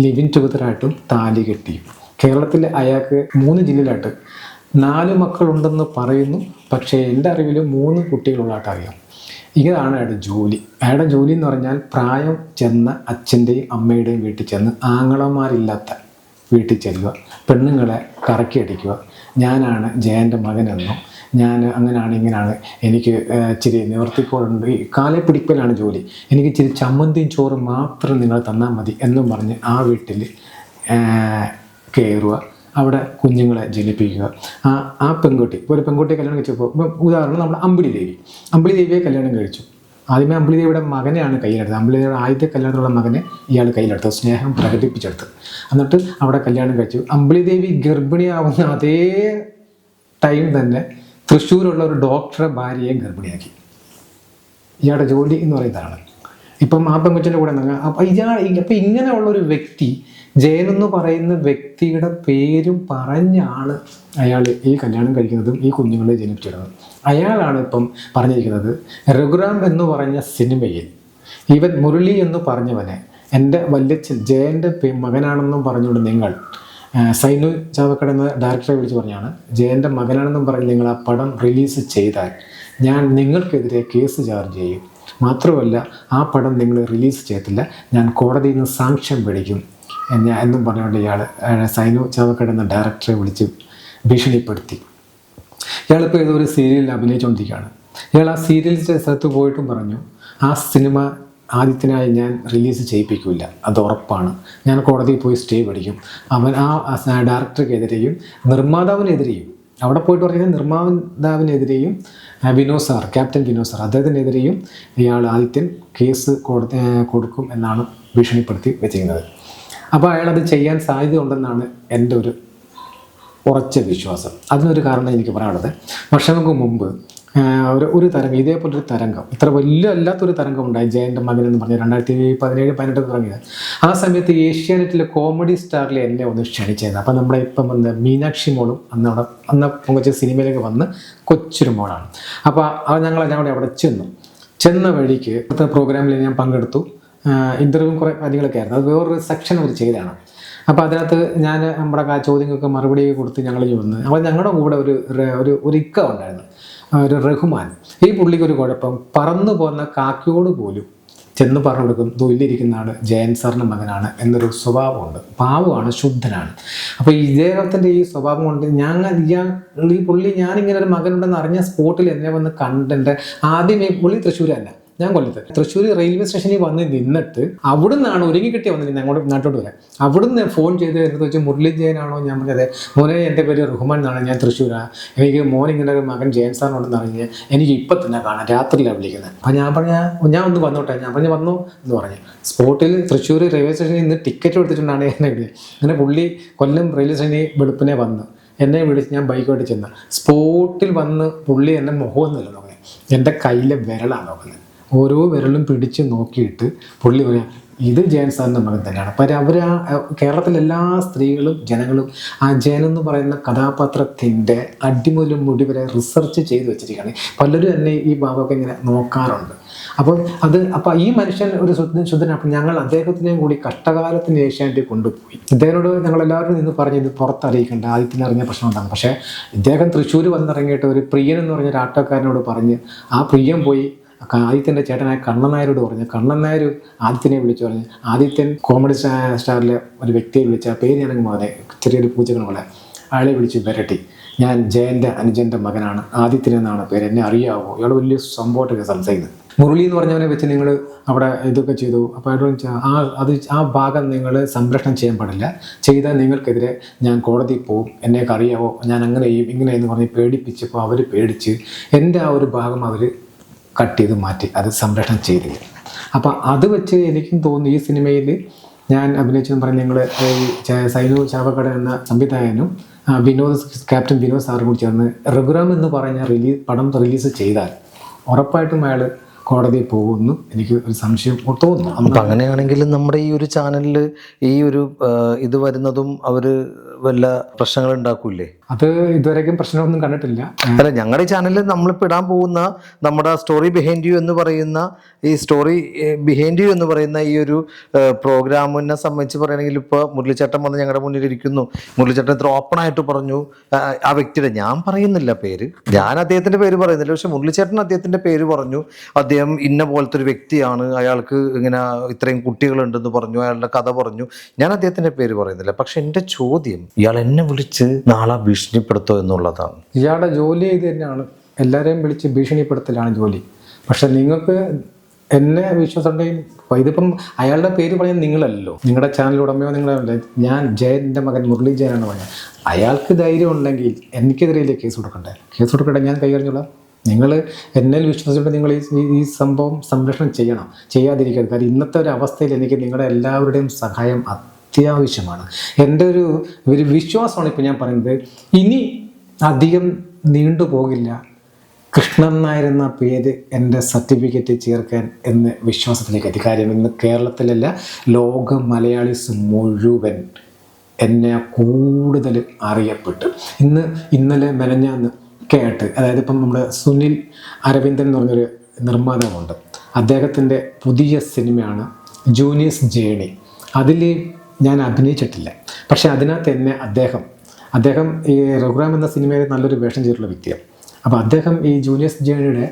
ലിവിങ് ടുഗദറായിട്ടും താലി കെട്ടിയും. കേരളത്തിൽ അയാൾക്ക് 3 ജില്ലയിലായിട്ട് 4 മക്കളുണ്ടെന്ന് പറയുന്നു. പക്ഷേ എൻ്റെ അറിവിൽ 3 കുട്ടികളുള്ളതായിട്ട് അറിയാം. ഇതാണ് അയാളുടെ ജോലി. അയാളുടെ ജോലി എന്ന് പറഞ്ഞാൽ പ്രായം ചെന്ന അച്ഛൻ്റെയും അമ്മയുടെയും വീട്ടിൽ ചെന്ന് ആങ്ങളമാരില്ലാത്ത വീട്ടിൽ ചെല്ലുക, പെണ്ണുങ്ങളെ കറക്കി അടിക്കുക. ഞാനാണ് ജയൻ്റെ മകനെന്നോ ഞാൻ അങ്ങനെയാണ് ഇങ്ങനെയാണ്, എനിക്ക് ഇച്ചിരി നിവർത്തിക്കോടുണ്ട്, ഈ കാലെ പിടിക്കലാണ് ജോലി, എനിക്ക് ഇച്ചിരി ചമ്മന്തിയും ചോറും മാത്രം നിങ്ങൾ തന്നാൽ മതി എന്നും പറഞ്ഞ് ആ വീട്ടിൽ കയറുക, അവിടെ കുഞ്ഞുങ്ങളെ ജനിപ്പിക്കുക. ആ പെൺകുട്ടി, ഇപ്പോൾ ഒരു പെൺകുട്ടിയെ കല്യാണം കഴിച്ചപ്പോൾ, ഉദാഹരണം നമ്മുടെ അമ്പിളി ദേവിയെ കല്യാണം കഴിച്ചു. ആദ്യമേ അമ്പിളി ദേവിയുടെ മകനെയാണ് കയ്യിലെടുത്തത്. അമ്പിളി ദേവിയുടെ ആദ്യത്തെ കല്യാണത്തിലുള്ള മകനെ ഇയാൾ കയ്യിലെടുത്തു, സ്നേഹം പ്രകടിപ്പിച്ചെടുത്ത്. എന്നിട്ട് അവിടെ കല്യാണം കഴിച്ചു. അമ്പിളി ദേവി ഗർഭിണിയാവുന്ന അതേ ടൈം തന്നെ തൃശ്ശൂരുള്ള ഒരു ഡോക്ടറെ ഭാര്യയെ ഗർഭിണിയാക്കി. ഇയാളുടെ ജോലി എന്ന് പറയുന്നതാണ്. ഇപ്പം ആ പെങ്കൊച്ചിൻ്റെ കൂടെ അപ്പം ഇങ്ങനെയുള്ളൊരു വ്യക്തി, ജയനെന്ന് പറയുന്ന വ്യക്തിയുടെ പേരും പറഞ്ഞാണ് അയാൾ ഈ കല്യാണം കഴിക്കുന്നതും ഈ കുഞ്ഞുങ്ങളെ ജനിപ്പിച്ചിടുന്നതും. അയാളാണ് ഇപ്പം പറഞ്ഞിരിക്കുന്നത്, രഘുറാം എന്ന് പറഞ്ഞ സിനിമയിൽ ഇവൻ മുരളി എന്ന് പറഞ്ഞവനെ എൻ്റെ വല്യച്ഛൻ ജയൻ്റെ മകനാണെന്നും പറഞ്ഞുകൊണ്ട് നിങ്ങൾ സൈനു ചാവക്കട എന്ന ഡയറക്ടറെ വിളിച്ച് പറഞ്ഞാണ്, ജയൻ്റെ മകനാണെന്നും പറഞ്ഞ് നിങ്ങൾ ആ പടം റിലീസ് ചെയ്താൽ ഞാൻ നിങ്ങൾക്കെതിരെ കേസ് ചാർജ് ചെയ്യും. മാത്രമല്ല ആ പടം നിങ്ങൾ റിലീസ് ചെയ്യത്തില്ല, ഞാൻ കോടതിയിൽ നിന്ന് സാങ്ഷൻ മേടിക്കും എന്നും പറഞ്ഞുകൊണ്ട് ഇയാൾ സൈനു ചാവക്കട എന്ന ഡയറക്ടറെ വിളിച്ച് ഭീഷണിപ്പെടുത്തി. ഇയാളിപ്പോൾ ഏതൊരു സീരിയലിൽ അഭിനയിച്ചുകൊണ്ടിരിക്കുകയാണ്. ഇയാൾ ആ സീരിയലിൻ്റെ സ്ഥലത്ത് പോയിട്ടും പറഞ്ഞു, ആ സിനിമ ആദ്യത്തിനായി ഞാൻ റിലീസ് ചെയ്യിപ്പിക്കില്ല, അത് ഉറപ്പാണ്, ഞാൻ കോടതിയിൽ പോയി സ്റ്റേ മേടിക്കും. അവൻ ആ ഡയറക്ടർക്കെതിരെയും നിർമ്മാതാവിനെതിരെയും അവിടെ പോയിട്ട് പറഞ്ഞാൽ നിർമ്മാതാവിനെതിരെയും ക്യാപ്റ്റൻ വിനോദ് സാർ അദ്ദേഹത്തിനെതിരെയും ഇയാൾ ആദിത്യൻ കേസ് കൊടുക്കും എന്നാണ് ഭീഷണിപ്പെടുത്തി വെച്ചിരിക്കുന്നത്. അപ്പോൾ അയാളത് ചെയ്യാൻ സാധ്യത ഉണ്ടെന്നാണ് എൻ്റെ ഒരു ഉറച്ച വിശ്വാസം. അതിനൊരു കാരണം എനിക്ക് പറയാനുള്ളത്, വർഷങ്ങൾക്ക് മുമ്പ് ഒരു തരംഗം, ഇതേപോലൊരു തരംഗം, ഇത്ര വലിയ അല്ലാത്തൊരു തരംഗം ഉണ്ടായി, ജയൻ്റെ മകൻ എന്ന് പറഞ്ഞ് 2017-18 തുടങ്ങിയത്. ആ സമയത്ത് ഏഷ്യാനെറ്റിലെ കോമഡി സ്റ്റാറിൽ എന്നെ ഒന്ന് ക്ഷണിച്ചായിരുന്നു. അപ്പം നമ്മുടെ ഇപ്പം മീനാക്ഷി മോളും അന്ന് പൊങ്ങച്ച സിനിമയിലേക്ക് വന്ന് കൊച്ചൊരു മോളാണ്. അപ്പോൾ ഞങ്ങളെല്ലാം കൂടെ അവിടെ ചെന്ന വഴിക്ക് പ്രോഗ്രാമിൽ ഞാൻ പങ്കെടുത്തു. ഇൻ്റർവ്യൂവും കുറേ കാര്യങ്ങളൊക്കെ ആയിരുന്നു. അത് വേറൊരു സെക്ഷൻ അവർ ചെയ്തതാണ്. അപ്പോൾ അതിനകത്ത് ഞാൻ നമ്മുടെ ചോദ്യങ്ങൾക്ക് മറുപടി കൊടുത്ത് ഞങ്ങൾ വന്ന്, അപ്പോൾ ഞങ്ങളുടെ കൂടെ ഒരു ഇക്ക ഉണ്ടായിരുന്നു, ഒരു റഹ്മാൻ. ഈ പുള്ളിക്ക് ഒരു കുഴപ്പം, പറന്നു പോകുന്ന കാക്കയോട് പോലും ചെന്ന് പറഞ്ഞു കൊടുക്കും, ദുല്ലിരിക്കുന്ന ആൾ ജയൻ സാറിൻ്റെ മകനാണ് എന്നൊരു സ്വഭാവമുണ്ട്. പാവമാണ്, ശുദ്ധനാണ്. അപ്പോൾ ഇദ്ദേഹത്തിൻ്റെ ഈ സ്വഭാവം കൊണ്ട് ഈ പുള്ളി ഞാനിങ്ങനെ ഒരു മകനുണ്ടെന്ന് അറിഞ്ഞ സ്പോട്ടിൽ എന്നെ വന്ന് കണ്ടിട്ട്, ആദ്യം പുള്ളി തൃശ്ശൂർ തന്നെ, ഞാൻ കൊല്ലത്ത് തൃശ്ശൂർ റെയിൽവേ സ്റ്റേഷനിൽ വന്ന് നിന്നിട്ട് അവിടെ നിന്നാണ് ഒരുങ്ങി കിട്ടിയ വന്നില്ല ഞങ്ങളുടെ നാട്ടോട്ട് വരാൻ. അവിടുന്ന് ഫോൺ ചെയ്ത് എടുത്ത് വെച്ച് മുരളി ജയനാണോ? ഞാൻ പറഞ്ഞത് മോനെ എൻ്റെ പേര് റഹ്മാൻ എന്നാണ്, ഞാൻ തൃശ്ശൂരാണ്, എനിക്ക് ഇങ്ങനെ ഒരു മകൻ ജയൻ സാറിനുണ്ടെന്ന് അറിഞ്ഞ് എനിക്ക് ഇപ്പം തന്നെ കാണാം, രാത്രിയിലാണ് വിളിക്കുന്നത്. അപ്പം ഞാൻ ഒന്ന് വന്നോട്ടെ, ഞാൻ വന്നു എന്ന് പറഞ്ഞു. സ്പോട്ടിൽ തൃശ്ശൂർ റെയിൽവേ സ്റ്റേഷനിൽ നിന്ന് ടിക്കറ്റ് എടുത്തിട്ടുണ്ടാണ് എന്നെ വിളി. അങ്ങനെ പുള്ളി കൊല്ലം റെയിൽവേ സ്റ്റേഷനിൽ വെളുപ്പിനെ വന്ന് എന്നെ വിളിച്ച് ഞാൻ ബൈക്കോട്ട് ചെന്ന് സ്പോട്ടിൽ വന്ന് പുള്ളി എൻ്റെ മുഖമൊന്നുമില്ല നോക്കുന്നത്, എൻ്റെ കയ്യിലെ വിരലാണ് നോക്കുന്നത്. ഓരോ വിരലും പിടിച്ച് നോക്കിയിട്ട് പുള്ളി പറയാം, ഇത് ജയൻ സാറിൻ്റെ മകൻ തന്നെയാണ്. അപ്പം അവർ കേരളത്തിലെ എല്ലാ സ്ത്രീകളും ജനങ്ങളും ആ ജയൻ എന്ന് പറയുന്ന കഥാപാത്രത്തിൻ്റെ അടിമുതലും മുടി വരെ റിസർച്ച് ചെയ്ത് വെച്ചിരിക്കുകയാണ്. പലരും എന്നെ ഈ ഭാഗമൊക്കെ ഇങ്ങനെ നോക്കാറുണ്ട്. അപ്പോൾ ഈ മനുഷ്യൻ ഒരു ശുദ്ധനാണ്. അപ്പം ഞങ്ങൾ അദ്ദേഹത്തിനെയും കൂടി കഷ്ടകാലത്തിന് ഏഷ്യാനെറ്റിൽ കൊണ്ടുപോയി. ഇദ്ദേഹത്തോട് ഞങ്ങളെല്ലാവരും നിന്ന് പറഞ്ഞ് ഇത് പുറത്തറിയിക്കേണ്ട, ആദ്യത്തിന് അറിഞ്ഞ പ്രശ്നം ഉണ്ടാകും. പക്ഷേ ഇദ്ദേഹം തൃശ്ശൂർ വന്നിറങ്ങിയിട്ട് ഒരു പ്രിയൻ എന്ന് പറഞ്ഞ ഒരു ആട്ടോക്കാരനോട് പറഞ്ഞ് ആ പ്രിയൻ പോയി ആദിത്യൻ്റെ ചേട്ടനായ കണ്ണൻ നായരോട് പറഞ്ഞു. കണ്ണൻ നായർ ആദിത്യനെ വിളിച്ചു പറഞ്ഞ്, ആദിത്യൻ കോമഡി സ്റ്റാറിലെ ഒരു വ്യക്തിയെ വിളിച്ച പേര് ഞാനങ്ങ് പോലെ ചെറിയൊരു പൂച്ചകൾ പോലെ അയാളെ വിളിച്ച് വരട്ടി, ഞാൻ ജയൻ്റെ അനുജൻ്റെ മകനാണ്, ആദിത്യൻ എന്നാണ് പേര്, എന്നെ അറിയാവോ? ഇയാൾ വലിയ സംഭവമായിട്ടൊക്കെ സംസാരിക്കുന്നത്. മുരളി എന്ന് പറഞ്ഞവനെ വെച്ച് നിങ്ങൾ അവിടെ ഇതൊക്കെ ചെയ്തു. അപ്പോൾ ആ ഭാഗം നിങ്ങൾ സംരക്ഷണം ചെയ്യാൻ പാടില്ല, ചെയ്താൽ നിങ്ങൾക്കെതിരെ ഞാൻ കോടതിയിൽ പോകും, എന്നെയൊക്കെ അറിയാവോ, ഞാൻ അങ്ങനെ ചെയ്യും ഇങ്ങനെ എന്ന് പറഞ്ഞ് പേടിപ്പിച്ചപ്പോൾ അവർ പേടിച്ച് എൻ്റെ ആ ഒരു ഭാഗം അവർ കട്ട് ചെയ്ത് മാറ്റി, അത് സംരക്ഷണം ചെയ്തില്ല. അപ്പോൾ അത് വെച്ച് എനിക്കും തോന്നുന്നു ഈ സിനിമയിൽ ഞാൻ അഭിനയിച്ചെന്ന് പറഞ്ഞ് ഞങ്ങൾ സൈനു ചാവക്കാട് എന്ന സംവിധായകനും ക്യാപ്റ്റൻ വിനോദ് സാറും കൂടി ചേർന്ന് രഘുറാം എന്ന് പറഞ്ഞ പടം റിലീസ് ചെയ്താൽ ഉറപ്പായിട്ടും അയാൾ കോടതിയിൽ പോകുമെന്ന് എനിക്ക് ഒരു സംശയം തോന്നുന്നു. അപ്പം അങ്ങനെയാണെങ്കിൽ നമ്മുടെ ഈ ഒരു ചാനലിൽ ഈ ഒരു ഇത് വരുന്നതും അവർ വല്ല പ്രശ്നങ്ങൾ ഉണ്ടാക്കൂലേ? അത് ഇതുവരെയും പ്രശ്നമൊന്നും കണ്ടിട്ടില്ല. അല്ല, ഞങ്ങളുടെ ചാനലിൽ നമ്മളിപ്പോൾ ഇടാൻ പോകുന്ന നമ്മുടെ സ്റ്റോറി ബിഹൈൻഡ് യു എന്ന് പറയുന്ന ഈ ഒരു പ്രോഗ്രാമിനെ സംബന്ധിച്ച് പറയുകയാണെങ്കിൽ ഇപ്പോൾ മുരളിച്ചേട്ടൻ വന്ന് ഞങ്ങളുടെ മുന്നിൽ ഇരിക്കുന്നു. മുരളിച്ചേട്ടൻ ഇത്ര ഓപ്പൺ ആയിട്ട് പറഞ്ഞു ആ വ്യക്തിയുടെ, ഞാൻ പറയുന്നില്ല പേര്, ഞാൻ അദ്ദേഹത്തിൻ്റെ പേര് പറയുന്നില്ല, പക്ഷെ മുരളിച്ചേട്ടൻ അദ്ദേഹത്തിൻ്റെ പേര് പറഞ്ഞു. അദ്ദേഹം ഇന്ന പോലത്തെ ഒരു വ്യക്തിയാണ്, അയാൾക്ക് ഇങ്ങനെ ഇത്രയും കുട്ടികളുണ്ടെന്ന് പറഞ്ഞു, അയാളുടെ കഥ പറഞ്ഞു. ഞാൻ അദ്ദേഹത്തിൻ്റെ പേര് പറയുന്നില്ല. പക്ഷെ എൻ്റെ ചോദ്യം, ഇയാൾ എന്നെ വിളിച്ച് നാളെ ഭീഷണിപ്പെടുത്തോ എന്നുള്ളതാണ്. ഇയാളുടെ ജോലി ഇത് തന്നെയാണ്, എല്ലാവരെയും വിളിച്ച് ഭീഷണിപ്പെടുത്തലാണ് ജോലി. പക്ഷെ നിങ്ങൾക്ക് എന്നെ വിശ്വാസം ഉണ്ടെങ്കിൽ ഇതിപ്പം അയാളുടെ പേര് പറഞ്ഞാൽ നിങ്ങളല്ലോ, നിങ്ങളുടെ ചാനൽ ഉടമയോ നിങ്ങളല്ല. ഞാൻ ജയൻ്റെ മകൻ മുരളി ജയനാണ് പറഞ്ഞത്. അയാൾക്ക് ധൈര്യം ഉണ്ടെങ്കിൽ എനിക്കെതിരെയില്ലേ കേസ് കൊടുക്കണ്ടേ? ഞാൻ കൈകാര്യം. നിങ്ങൾ എന്നെ വിശ്വസിച്ചിട്ട് നിങ്ങൾ ഈ സംഭവം സംരക്ഷണം ചെയ്യണം, ചെയ്യാതിരിക്കരുത്. കാരണം ഇന്നത്തെ ഒരു അവസ്ഥയിൽ എനിക്ക് നിങ്ങളുടെ എല്ലാവരുടെയും സഹായം അത്യാവശ്യമാണ്. എൻ്റെ ഒരു വിശ്വാസമാണ് ഇപ്പോൾ ഞാൻ പറയുന്നത്. ഇനി അധികം നീണ്ടുപോകില്ല കൃഷ്ണൻ നായർ എന്ന പേര് എൻ്റെ സർട്ടിഫിക്കറ്റ് ചേർക്കാൻ എന്ന് വിശ്വാസത്തിലേക്ക് എത്തി. കാര്യം ഇന്ന് കേരളത്തിലല്ല, ലോക മലയാളീസ് മുഴുവൻ എന്നെ കൂടുതൽ അറിയപ്പെട്ടു. ഇന്നലെ മെനഞ്ഞാന്ന് കേട്ട്, അതായത് ഇപ്പം നമ്മുടെ സുനിൽ അരവിന്ദൻ എന്ന് പറഞ്ഞൊരു നിർമ്മാതാവുണ്ട്. അദ്ദേഹത്തിൻ്റെ പുതിയ സിനിമയാണ് ജൂനിയേഴ്സ് ജേണി. അതിൽ ഞാൻ അഭിനയിച്ചിട്ടില്ല, പക്ഷേ അതിനകത്ത് എന്നെ അദ്ദേഹം ഈ രഘുറാം എന്ന സിനിമയിൽ നല്ലൊരു വേഷം ചെയ്തിട്ടുള്ള വ്യക്തിയാണ്. അപ്പോൾ അദ്ദേഹം ഈ ജൂനിയേഴ്സ് ജേണിയുടെ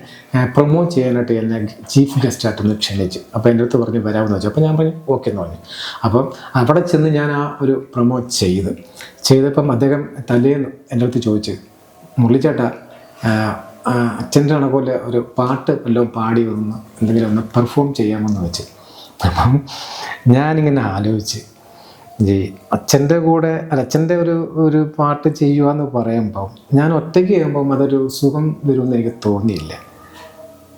പ്രൊമോട്ട് ചെയ്യാനായിട്ട് എന്നെ ചീഫ് ഗസ്റ്റായിട്ടൊന്ന് ക്ഷണിച്ചു. അപ്പോൾ എൻ്റെ അടുത്ത് പറഞ്ഞ് വരാമെന്ന് വെച്ചു. അപ്പോൾ ഞാൻ പറഞ്ഞു ഓക്കെ എന്ന് പറഞ്ഞു. അപ്പം അവിടെ ചെന്ന് ഞാൻ ആ ഒരു പ്രൊമോട്ട് ചെയ്തപ്പം അദ്ദേഹം തലേന്ന് എൻ്റെ അടുത്ത് ചോദിച്ചു, മുരളിച്ചേട്ടാ അച്ഛൻ്റെ കണക്പോലെ ഒരു പാട്ട് വല്ലതും പാടി എന്തെങ്കിലും ഒന്ന് പെർഫോം ചെയ്യാമെന്ന് വെച്ച്. അപ്പം ഞാനിങ്ങനെ ആലോചിച്ച്, അച്ഛൻ്റെ കൂടെ അച്ഛൻ്റെ ഒരു പാട്ട് ചെയ്യുക എന്ന് പറയുമ്പം ഞാൻ ഒറ്റയ്ക്ക് ചെയ്യുമ്പം അതൊരു സുഖം വരുമെന്ന് എനിക്ക് തോന്നിയില്ല.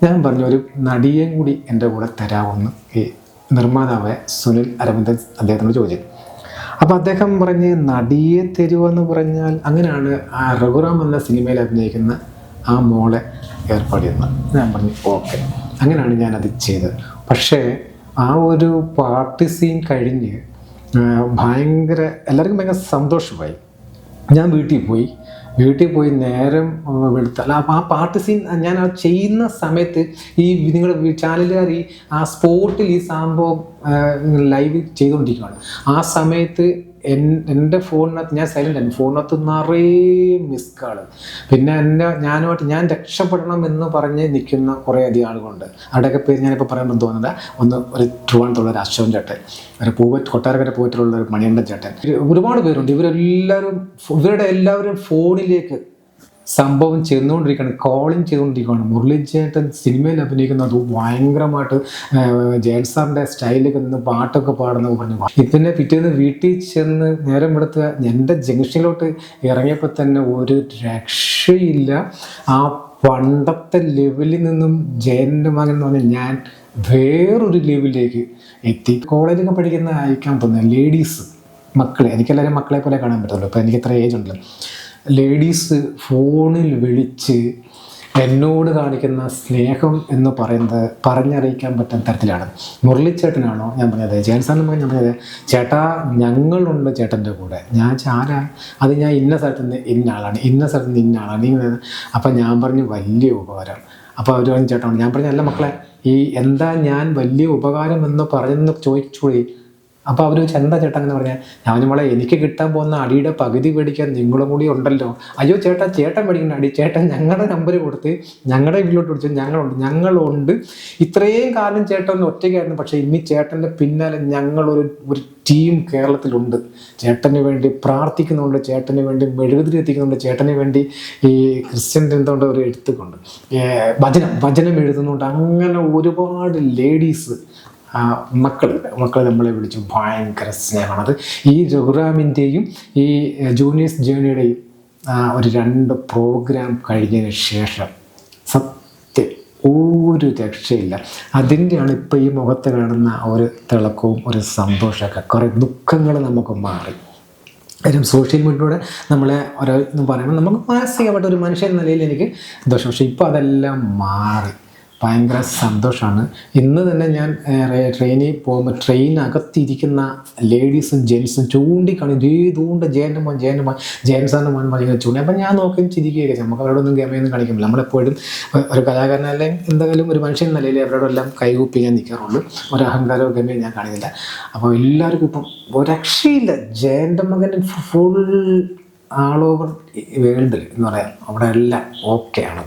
ഞാൻ പറഞ്ഞു ഒരു നടിയേയും കൂടി എൻ്റെ കൂടെ തരാമെന്ന് ഈ നിർമ്മാതാവായ സുനിൽ അരവിന്ദൻ അദ്ദേഹത്തിനോട് ചോദിച്ചു. അപ്പോൾ അദ്ദേഹം പറഞ്ഞ് നടിയെ തരുമെന്ന് പറഞ്ഞാൽ അങ്ങനെയാണ് ആ രഘുറാം എന്ന സിനിമയിൽ അഭിനയിക്കുന്ന ആ മോളെ ഏർപ്പാട് ചെയ്യുന്നത്. ഞാൻ പറഞ്ഞു ഓക്കെ. അങ്ങനെയാണ് ഞാനത് ചെയ്തത്. പക്ഷേ ആ ഒരു പാർട്ടി സീൻ കഴിഞ്ഞ് എല്ലാവർക്കും ഭയങ്കര സന്തോഷമായി. ഞാൻ വീട്ടിൽ പോയി നേരം വെളുത്തല്ല ആ പാർട്ടി സീൻ ഞാൻ ആ ചെയ്യുന്ന സമയത്ത് ഈ നിങ്ങളുടെ ചാനലുകാർ ആ സ്പോട്ടിൽ ഈ സംഭവം ലൈവ് ചെയ്തുകൊണ്ടിരിക്കുകയാണ്. ആ സമയത്ത് എൻ്റെ ഫോണിനകത്ത് ഞാൻ സൈലൻ്റാണ്, ഫോണിനകത്ത് നിറയെ മിസ് കാള്. പിന്നെ ഞാൻ രക്ഷപ്പെടണം എന്ന് പറഞ്ഞ് നിൽക്കുന്ന കുറേ അധികം ആളുകളുണ്ട്. അവിടെയൊക്കെ പേര് ഞാനിപ്പോൾ പറയാൻ തോന്നുന്നത്, ഒരു ട്രിവാൻഡ്രത്തുള്ള ഒരു അശോകൻ ചേട്ടൻ, കൊട്ടാരക്കര പോയിട്ടുള്ള ഒരു മണിയണ്ണൻ ചേട്ടൻ, ഒരുപാട് പേരുണ്ട്. ഇവരുടെ എല്ലാവരും ഫോണിലേക്ക് സംഭവം ചെന്നുകൊണ്ടിരിക്കുകയാണ്, കോളിങ് ചെയ്തുകൊണ്ടിരിക്കുകയാണ്. മുരളി ചേട്ടൻ സിനിമയിൽ അഭിനയിക്കുന്നത് ഭയങ്കരമായിട്ട് ജയൻ സാറിൻ്റെ സ്റ്റൈലിലേക്ക് നിന്ന് പാട്ടൊക്കെ പാടുന്ന പറഞ്ഞു. പിന്നെ പിറ്റേന്ന് വീട്ടിൽ ചെന്ന് നേരം എടുത്ത് എൻ്റെ ജംഗ്ഷനിലോട്ട് ഇറങ്ങിയപ്പോൾ തന്നെ ഒരു രക്ഷയില്ല. ആ പണ്ടത്തെ ലെവലിൽ നിന്നും ജയൻ്റെ മകൻ എന്ന് പറഞ്ഞാൽ ഞാൻ വേറൊരു ലെവലിലേക്ക് എത്തി. കോളേജിലൊക്കെ പഠിക്കുന്ന അയക്കാൻ തോന്നുന്നത് ലേഡീസ് മക്കളെ, എനിക്കെല്ലാവരും മക്കളെ പോലെ കാണാൻ പറ്റുള്ളൂ. ഇപ്പോൾ എനിക്ക് ഇത്ര ഏജ് ഉണ്ടല്ലോ. ലേഡീസ് ഫോണിൽ വിളിച്ച് എന്നോട് കാണിക്കുന്ന സ്നേഹം എന്ന് പറയുന്നത് പറഞ്ഞറിയിക്കാൻ പറ്റുന്ന തരത്തിലാണ്. മുരളിച്ചേട്ടനാണോ ഞാൻ പറഞ്ഞത്, ജയൻ സാറിന് ഞാൻ പറഞ്ഞത്, ചേട്ടാ ഞങ്ങളുണ്ട് ചേട്ടൻ്റെ കൂടെ. ഞാൻ ആരാ? അത് ഞാൻ ഇന്ന സ്ഥലത്ത് നിന്ന് ഇന്ന ആളാണ്, ഇന്ന സ്ഥലത്ത് നിന്ന് ഇന്ന ആളാണ് ഇങ്ങനെ. അപ്പം ഞാൻ പറഞ്ഞു വലിയ ഉപകാരം. അപ്പോൾ അവർ പറഞ്ഞു ചേട്ടാണ്. ഞാൻ പറഞ്ഞു അല്ല മക്കളെ, ഈ എന്താ ഞാൻ വലിയ ഉപകാരം എന്ന് പറഞ്ഞെന്ന് ചോദിച്ചൂടി. അപ്പോൾ അവർ എന്താ ചേട്ടാ എന്ന് പറഞ്ഞാൽ, ഞാൻ നമ്മളെ എനിക്ക് കിട്ടാൻ പോകുന്ന അടിയുടെ പകുതി മേടിക്കാൻ നിങ്ങളും കൂടി ഉണ്ടല്ലോ. അയ്യോ ചേട്ടൻ മേടിക്കുന്ന അടി, ചേട്ടൻ ഞങ്ങളുടെ നമ്പർ കൊടുത്ത് ഞങ്ങളുടെ വീട്ടിലോട്ട് വിളിച്ചു, ഞങ്ങളുണ്ട്. ഇത്രയും കാലം ചേട്ടൻ ഒറ്റയ്ക്കായിരുന്നു, പക്ഷേ ഇനി ചേട്ടൻ്റെ പിന്നാലെ ഞങ്ങളൊരു ടീം കേരളത്തിലുണ്ട്. ചേട്ടന് വേണ്ടി പ്രാർത്ഥിക്കുന്നുണ്ട്, ചേട്ടന് വേണ്ടി മെഴുകുതിരി എത്തിക്കുന്നുണ്ട്, ചേട്ടന് വേണ്ടി ഈ ക്രിസ്ത്യൻ എന്തുകൊണ്ട് ഒരു എഴുത്തുകൊണ്ട് വചനം എഴുതുന്നുണ്ട്. അങ്ങനെ ഒരുപാട് ലേഡീസ് മക്കൾ നമ്മളെ വിളിച്ചു ഭയങ്കര സ്നേഹമാണ്. അത് ഈ രഘുറാമിൻ്റെയും ഈ ജൂനിയേഴ്സ് ജേണിയുടെയും ഒരു 2 പ്രോഗ്രാം കഴിഞ്ഞതിന് ശേഷം സത്യം ഒരു രക്ഷയില്ല. അതിൻ്റെയാണ് ഇപ്പോൾ ഈ മുഖത്ത് കാണുന്ന ഒരു തിളക്കവും ഒരു സന്തോഷമൊക്കെ. കുറേ ദുഃഖങ്ങൾ നമുക്ക് മാറി. കാര്യം സോഷ്യൽ മീഡിയയിലൂടെ നമ്മളെ ഓരോ പറയുമ്പോൾ നമുക്ക് മാനസികമായിട്ട് ഒരു മനുഷ്യൻ നിലയിൽ എനിക്ക് ദോഷം. പക്ഷേ ഇപ്പോൾ അതെല്ലാം മാറി. ഭയങ്കര സന്തോഷമാണ്. ഇന്ന് തന്നെ ഞാൻ ട്രെയിനിൽ പോകുമ്പോൾ ട്രെയിനകത്തിരിക്കുന്ന ലേഡീസും ജെൻസും ചൂണ്ടിക്കാണി ഇതുകൊണ്ട് ജയൻ്റെ മോൻ ജയൻ സാറിൻ്റെ മോൻ ഭയങ്കര ചൂണ്ടി. അപ്പം ഞാൻ നോക്കി ചിരിക്കുകയൊക്കെ. നമുക്ക് അവരോടൊന്നും ഗമയൊന്നും കാണിക്കുന്നില്ല. നമ്മളെപ്പോഴും ഒരു കലാകാരനല്ലേ എന്തെങ്കിലും ഒരു മനുഷ്യൻ നിലയിൽ അവരോടെല്ലാം കൈകൂപ്പി ഞാൻ നിൽക്കാറുള്ളൂ. ഒരു അഹങ്കാരവും ഗമയും ഞാൻ കാണിക്കില്ല. അപ്പോൾ എല്ലാവർക്കും ഇപ്പം ഒരു രക്ഷയില്ല. ജയൻ്റെ മകൻ ഫുൾ ആൾ ഓവർ വേൾഡിൽ എന്ന് പറയാം, അവിടെ എല്ലാം ഓക്കെയാണ്.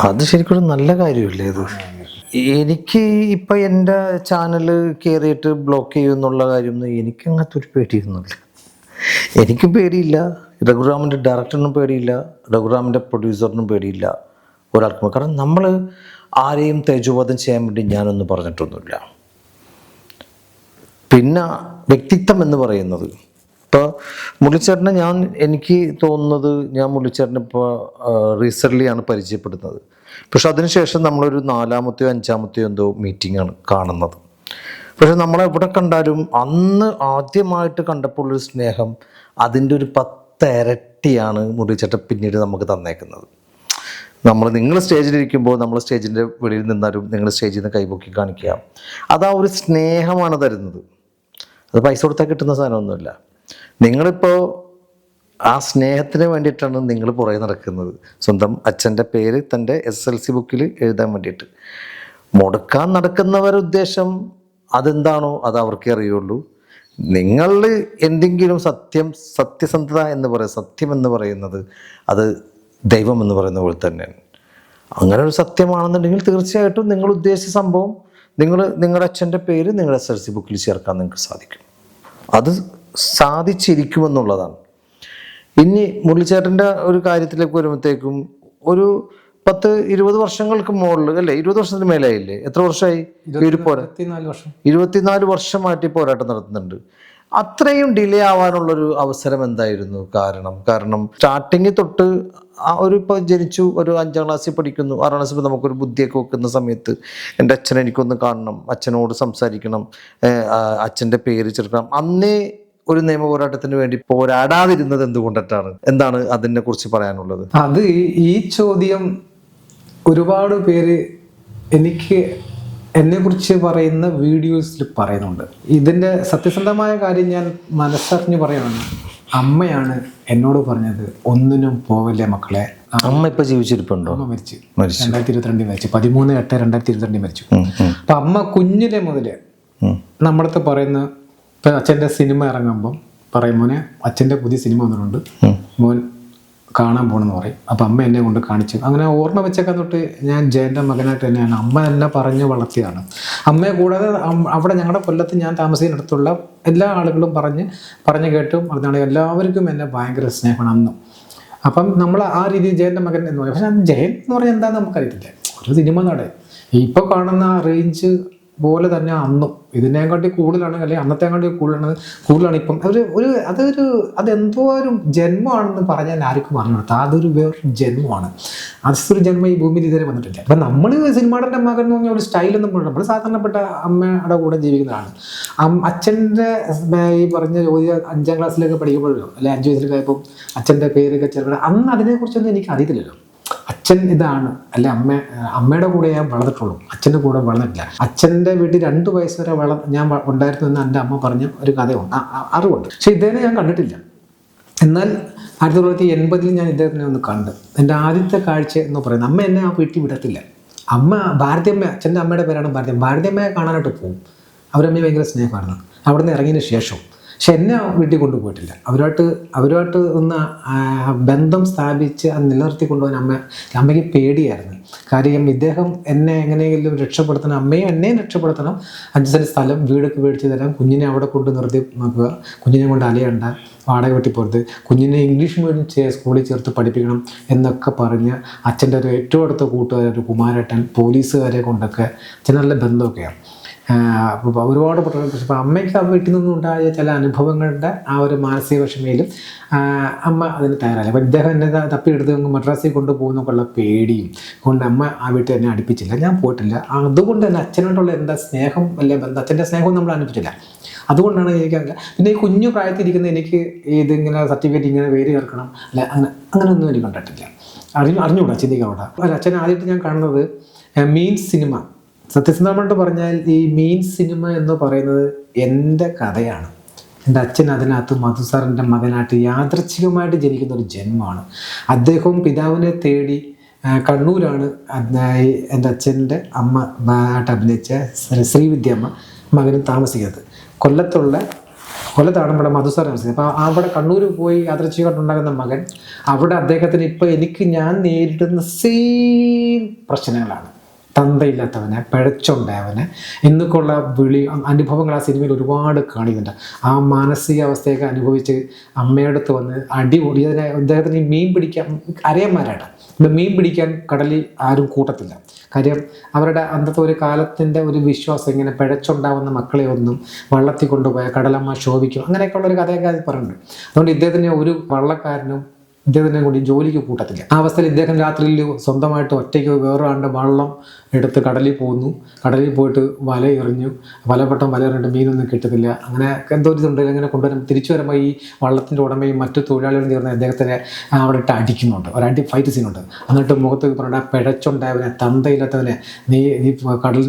അത് ശരിക്കും നല്ല കാര്യമല്ലേ ഇത്. എനിക്ക് ഇപ്പം എൻ്റെ ചാനൽ കയറിയിട്ട് ബ്ലോക്ക് ചെയ്യുമെന്നുള്ള കാര്യമൊന്നും എനിക്ക് അങ്ങനത്തെ ഒരു പേടിയൊന്നുമില്ല. എനിക്കും പേടിയില്ല, രഘുറാമിൻ്റെ ഡയറക്ടറിനും പേടിയില്ല, രഘുറാമിൻ്റെ പ്രൊഡ്യൂസറിനും പേടിയില്ല, ഒരാൾക്കും. കാരണം നമ്മൾ ആരെയും തേജോവധം ചെയ്യാൻ വേണ്ടി ഞാനൊന്നും പറഞ്ഞിട്ടൊന്നുമില്ല. പിന്നെ വ്യക്തിത്വം എന്ന് പറയുന്നത് ഇപ്പോൾ മുരളിച്ചേട്ടനെ എനിക്ക് തോന്നുന്നത് ഞാൻ മുരളിച്ചേട്ടനെ ഇപ്പോൾ റീസെൻ്റ്ലിയാണ് പരിചയപ്പെടുന്നത്. പക്ഷെ അതിനുശേഷം നമ്മളൊരു 4-മത്തെയോ 5-മത്തെയോ എന്തോ മീറ്റിങ്ങാണ് കാണുന്നത്. പക്ഷെ നമ്മളെവിടെ കണ്ടാലും അന്ന് ആദ്യമായിട്ട് കണ്ടപ്പോൾ ഒരു സ്നേഹം അതിൻ്റെ ഒരു 10 ഇരട്ടിയാണ് മുരളിച്ചേട്ടൻ പിന്നീട് നമുക്ക് തന്നേക്കുന്നത്. നിങ്ങൾ സ്റ്റേജിലിരിക്കുമ്പോൾ നമ്മൾ സ്റ്റേജിൻ്റെ വെളിയിൽ നിന്നാലും നിങ്ങൾ സ്റ്റേജിൽ നിന്ന് കൈപൊക്കി കാണിക്കുക, അത് ആ ഒരു സ്നേഹമാണ് തരുന്നത്. അത് പൈസ കൊടുത്താൽ കിട്ടുന്ന സാധനമൊന്നുമില്ല. നിങ്ങളിപ്പോൾ ആ സ്നേഹത്തിന് വേണ്ടിയിട്ടാണ് നിങ്ങൾ പുറകെ നടക്കുന്നത്. സ്വന്തം അച്ഛൻ്റെ പേര് തൻ്റെ SSLC ബുക്കിൽ എഴുതാൻ വേണ്ടിയിട്ട്. മുടക്കാൻ നടക്കുന്നവരുടെ ഉദ്ദേശം അതെന്താണോ അത് അവർക്കേ അറിയുള്ളൂ. നിങ്ങളിൽ എന്തെങ്കിലും സത്യസന്ധത എന്ന് പറയുന്നത്, സത്യം എന്ന് പറയുന്നത് അത് ദൈവം എന്ന് പറയുന്ന പോലെ തന്നെയാണ്. അങ്ങനെ ഒരു സത്യമാണെന്നുണ്ടെങ്കിൽ തീർച്ചയായിട്ടും നിങ്ങൾ ഉദ്ദേശിച്ച സംഭവം നിങ്ങളുടെ അച്ഛൻ്റെ പേര് നിങ്ങളുടെ SSLC ബുക്കിൽ ചേർക്കാൻ നിങ്ങൾക്ക് സാധിക്കും. അത് സാധിച്ചിരിക്കുമെന്നുള്ളതാണ്. ഇനി മുരളിച്ചേട്ടൻ്റെ ഒരു കാര്യത്തിലേക്ക് വരുമ്പോഴത്തേക്കും ഒരു 10-20 വർഷങ്ങൾക്ക് മുകളിൽ അല്ലേ, 20 വർഷത്തിന് മേലായില്ലേ? എത്ര വർഷമായി? 24 വർഷമായിട്ട് ഈ പോരാട്ടം നടത്തുന്നുണ്ട്. അത്രയും ഡിലേ ആവാനുള്ളൊരു അവസരം എന്തായിരുന്നു കാരണം സ്റ്റാർട്ടിങ് തൊട്ട് ഇപ്പോൾ ജനിച്ചു, ഒരു 5ാം ക്ലാസ്സിൽ പഠിക്കുന്നു, 6ാം ക്ലാസ്സിൽ നമുക്കൊരു ബുദ്ധിയൊക്കെ വെക്കുന്ന സമയത്ത് എൻ്റെ അച്ഛനെ എനിക്കൊന്ന് കാണണം, അച്ഛനോട് സംസാരിക്കണം, അച്ഛൻ്റെ പേര് ചേർക്കണം. അന്നേ ഒരു നിയമ പോരാട്ടത്തിന് വേണ്ടി പോരാടാതിരുന്നത് എന്തുകൊണ്ടിട്ടാണ്? എന്താണ് അതിനെ കുറിച്ച് പറയാനുള്ളത്? അത് ഈ ചോദ്യം ഒരുപാട് പേര് എന്നെക്കുറിച്ച് പറയുന്ന വീഡിയോസിൽ പറയുന്നുണ്ട്. ഇതിൻ്റെ സത്യസന്ധമായ കാര്യം ഞാൻ മനസ്സറിഞ്ഞ് പറയുകയാണ്. അമ്മയാണ് എന്നോട് പറഞ്ഞത്, ഒന്നിനും പോവല്ലേ മക്കളെ. അമ്മ ഇപ്പൊ ജീവിച്ചിരിപ്പുണ്ടോ? അമ്മ മരിച്ചു 2022 മരിച്ചു. 13/8/2022 മരിച്ചു. അപ്പൊ അമ്മ കുഞ്ഞിലെ മുതല് നമ്മളടുത്ത് പറയുന്ന, ഇപ്പൊ അച്ഛൻ്റെ സിനിമ ഇറങ്ങുമ്പം പറയും, മോനെ അച്ഛൻ്റെ പുതിയ സിനിമ വന്നിട്ടുണ്ട്, മോൻ കാണാൻ പോകണമെന്ന് പറയും. അപ്പം അമ്മ എന്നെ കൊണ്ട് കാണിച്ചു. അങ്ങനെ ഓർമ്മ വെച്ചൊക്കെ തൊട്ട് ഞാൻ ജയൻ്റെ മകനായിട്ട് തന്നെയാണ്. അമ്മ എന്നെ പറഞ്ഞ് വളർത്തിയാണ്. അമ്മയെ കൂടാതെ അവിടെ ഞങ്ങളുടെ കൊല്ലത്ത് ഞാൻ താമസിക്കുന്നിടത്തുള്ള എല്ലാ ആളുകളും പറഞ്ഞ് കേട്ടും പറഞ്ഞാണ് എല്ലാവർക്കും എന്നെ ഭയങ്കര സ്നേഹമാണ് അന്നും. അപ്പം നമ്മൾ ആ രീതിയിൽ ജയൻ്റെ മകൻ എന്ന് പറയും. പക്ഷെ ജയൻ എന്ന് പറഞ്ഞാൽ എന്താണെന്ന് നമുക്കറിയത്തില്ല. ഒരു സിനിമ നടൻ ഇപ്പോൾ കാണുന്ന റേഞ്ച് പോലെ തന്നെ അന്നും ഇതിനെക്കാട്ടി കൂടുതലാണ്, അല്ലെങ്കിൽ അന്നത്തെക്കാട്ടി കൂടുതലാണ് ഇപ്പം. അതെന്തോ ഒരു ജന്മമാണെന്ന് പറഞ്ഞാൽ ആർക്കും അറിഞ്ഞെടുത്ത അതൊരു വേറൊരു ജന്മമാണ്. അതൊരു ജന്മം ഈ ഭൂമിയിൽ ഇതുവരെ വന്നിട്ടില്ല. അപ്പം നമ്മൾ സിനിമാടൻ്റെ മകൻ എന്ന് പറഞ്ഞാൽ ഒരു സ്റ്റൈലൊന്നും പോലും, നമ്മൾ സാധാരണപ്പെട്ട അമ്മയുടെ കൂടെ ജീവിക്കുന്നതാണ്. അച്ഛൻ്റെ ഈ പറഞ്ഞ 5ാം ക്ലാസ്സിലൊക്കെ പഠിക്കുമ്പോഴല്ലോ, അല്ലെങ്കിൽ 5 വയസ്സിലൊക്കെ ആയപ്പോൾ അച്ഛൻ്റെ പേരൊക്കെ ചേർക്കണം. അന്ന് അതിനെക്കുറിച്ചൊന്നും എനിക്ക് അറിയത്തില്ലല്ലോ. അച്ഛൻ ഇതാണ്, അല്ലെ അമ്മയുടെ കൂടെ ഞാൻ വളർന്നിട്ടുള്ളൂ, അച്ഛൻ്റെ കൂടെ വളർന്നിട്ടില്ല. അച്ഛൻ്റെ വീട്ടിൽ 2 വയസ്സ് വരെ ഞാൻ ഉണ്ടായിരുന്നു എന്ന് എൻ്റെ അമ്മ പറഞ്ഞ ഒരു കഥയുണ്ട്, അറിവുണ്ട്. പക്ഷെ ഇദ്ദേഹത്തെ ഞാൻ കണ്ടിട്ടില്ല. എന്നാൽ 1980 ഞാൻ ഇദ്ദേഹത്തിനെ ഒന്ന് കണ്ട്. എൻ്റെ ആദ്യത്തെ കാഴ്ച എന്ന് പറയുന്നത്, അമ്മ എന്നെ ആ വീട്ടിൽ വിടത്തില്ല. അമ്മ ഭാരതിയമ്മ, അച്ഛൻ്റെ അമ്മയുടെ പേരാണ് ഭാരതിയമ്മയെ കാണാനായിട്ട് പോകും. അവരമ്മയെ ഭയങ്കര സ്നേഹമായിരുന്നു. അവിടെ നിന്ന് ഇറങ്ങിയതിന് ശേഷം. പക്ഷെ എന്നെ വീട്ടിൽ കൊണ്ടുപോയിട്ടില്ല. അവരുമായിട്ട് ഒന്ന് ബന്ധം സ്ഥാപിച്ച് അത് നിലനിർത്തി കൊണ്ടുപോകാൻ അമ്മയ്ക്ക് പേടിയായിരുന്നു. കാര്യം ഇദ്ദേഹം എന്നെ എങ്ങനെയെങ്കിലും രക്ഷപ്പെടുത്തണം, അമ്മയെ എന്നെയും രക്ഷപ്പെടുത്തണം. 5 സെൻറ്റ് സ്ഥലം വീടൊക്കെ മേടിച്ച് തരാം, കുഞ്ഞിനെ അവിടെ കൊണ്ട് നിർത്തി നോക്കുക, കുഞ്ഞിനെ കൊണ്ട് അലയണ്ട, വാടക വെട്ടിപ്പോരുത്, കുഞ്ഞിനെ ഇംഗ്ലീഷ് മീഡിയം സ്കൂളിൽ ചേർത്ത് പഠിപ്പിക്കണം എന്നൊക്കെ പറഞ്ഞ് അച്ഛൻ്റെ ഒരു ഏറ്റവും അടുത്ത കൂട്ടുകാരൻ, ഒരു കുമാരേട്ടൻ, പോലീസുകാരെ കൊണ്ടൊക്കെ അച്ഛൻ നല്ല ബന്ധമൊക്കെയാണ്. അപ്പോൾ ഒരുപാട് പക്ഷേ ഇപ്പോൾ അമ്മയ്ക്ക് ആ വീട്ടിൽ നിന്നുണ്ടായ ചില അനുഭവങ്ങളുടെ ആ ഒരു മാനസിക വിഷമയിലും അമ്മ അതിന് തയ്യാറല്ല. അപ്പോൾ ഇദ്ദേഹം എന്നെ തപ്പിയെടുത്ത് മദ്രാസിൽ കൊണ്ടുപോകുന്നൊക്കെയുള്ള പേടിയും കൊണ്ട് അമ്മ ആ വീട്ടിൽ എന്നെ അടുപ്പിച്ചില്ല, ഞാൻ പോയിട്ടില്ല. അതുകൊണ്ട് തന്നെ അച്ഛനോടുള്ള എന്താ സ്നേഹം അല്ലെ ബന്ധം, അച്ഛൻ്റെ സ്നേഹവും നമ്മൾ അനുഭവിച്ചില്ല. അതുകൊണ്ടാണ് എനിക്കറിയില്ല. പിന്നെ ഈ കുഞ്ഞു പ്രായത്തിലിരിക്കുന്ന എനിക്ക് ഇതിങ്ങനെ സർട്ടിഫിക്കറ്റ് ഇങ്ങനെ പേര് ചേർക്കണം അല്ല അങ്ങനെയൊന്നും എനിക്ക് കണ്ടിട്ടില്ല. അറിഞ്ഞുകൂടാ, ചിന്തിക്കാവൂടാ. അല്ല, അച്ഛൻ ആദ്യമായിട്ട് ഞാൻ കാണുന്നത് മീൻ സിനിമ. സത്യസന്ധമായിട്ട് പറഞ്ഞാൽ ഈ മീൻ സിനിമ എന്ന് പറയുന്നത് എൻ്റെ കഥയാണ്. എൻ്റെ അച്ഛൻ അതിനകത്ത് മധുസാറിൻ്റെ മകനായിട്ട് യാദൃച്ഛികമായിട്ട് ജനിക്കുന്ന ഒരു ജന്മമാണ്. അദ്ദേഹവും പിതാവിനെ തേടി കണ്ണൂരാണ് എൻ്റെ അച്ഛൻ്റെ അമ്മ ആയിട്ട് അഭിനയിച്ച ശ്രീവിദ്യമ്മ മകനും താമസിക്കുന്നത്. കൊല്ലത്താണ് നമ്മുടെ മധുസാർ താമസിക്കുന്നത്. അപ്പോൾ അവിടെ കണ്ണൂർ പോയി യാദൃച്ഛികമായിട്ടുണ്ടാകുന്ന മകൻ അവിടെ അദ്ദേഹത്തിന് ഇപ്പോൾ ഞാൻ നേരിടുന്ന സെയിം പ്രശ്നങ്ങളാണ്. തന്തയില്ലാത്തവനെ, പിഴച്ചുണ്ടായവനെ എന്നൊക്കെയുള്ള അനുഭവങ്ങൾ ആ സിനിമയിൽ ഒരുപാട് കാണിക്കുന്നുണ്ട്. ആ മാനസികാവസ്ഥയൊക്കെ അനുഭവിച്ച് അമ്മയടുത്ത് വന്ന് അടി ഓടിയതിനെ അദ്ദേഹത്തിന് മീൻ പിടിക്കാൻ അരയന്മാരാണ്. ഇവിടെ മീൻ പിടിക്കാൻ കടലിൽ ആരും കൂട്ടത്തില്ല. കാര്യം അവരുടെ അന്നത്തെ ഒരു കാലത്തിൻ്റെ ഒരു വിശ്വാസം, ഇങ്ങനെ പിഴച്ചുണ്ടാവുന്ന മക്കളെ ഒന്നും വള്ളത്തിൽ കൊണ്ടുപോയ കടലമ്മ ശോഭിക്കും, അങ്ങനെയൊക്കെയുള്ളൊരു കഥയൊക്കെ അത് പറയുന്നുണ്ട്. അതുകൊണ്ട് ഇദ്ദേഹത്തിന് ഒരു വള്ളക്കാരനും ഇദ്ദേഹത്തിനെ കൂടി ജോലിക്ക് കൂട്ടത്തില്ല. ആ അവസ്ഥയിൽ ഇദ്ദേഹം രാത്രിയിൽ സ്വന്തമായിട്ട് ഒറ്റയ്ക്ക് വേറൊരാളുടെ വള്ളം എടുത്ത് കടലിൽ പോകുന്നു. കടലിൽ പോയിട്ട് വല എറിഞ്ഞു, വല എറിഞ്ഞിട്ട് മീനൊന്നും കിട്ടത്തില്ല. അങ്ങനെ എന്തോ ഒരു ഇതുണ്ട്. അങ്ങനെ കൊണ്ടുവരും. തിരിച്ചു വരുമ്പോൾ ഈ വള്ളത്തിൻ്റെ ഉടമയും മറ്റു തൊഴിലാളികളും ചേർന്ന് അദ്ദേഹത്തിനെ അവിടെ ഇട്ട് അടിക്കുന്നുണ്ട്. ഒരു ഫൈറ്റ് സീനുണ്ട്. എന്നിട്ട് മുഖത്ത് പറഞ്ഞ പിഴച്ചുണ്ടായവനെ, തന്തയില്ലാത്തവനെ, നീ കടൽ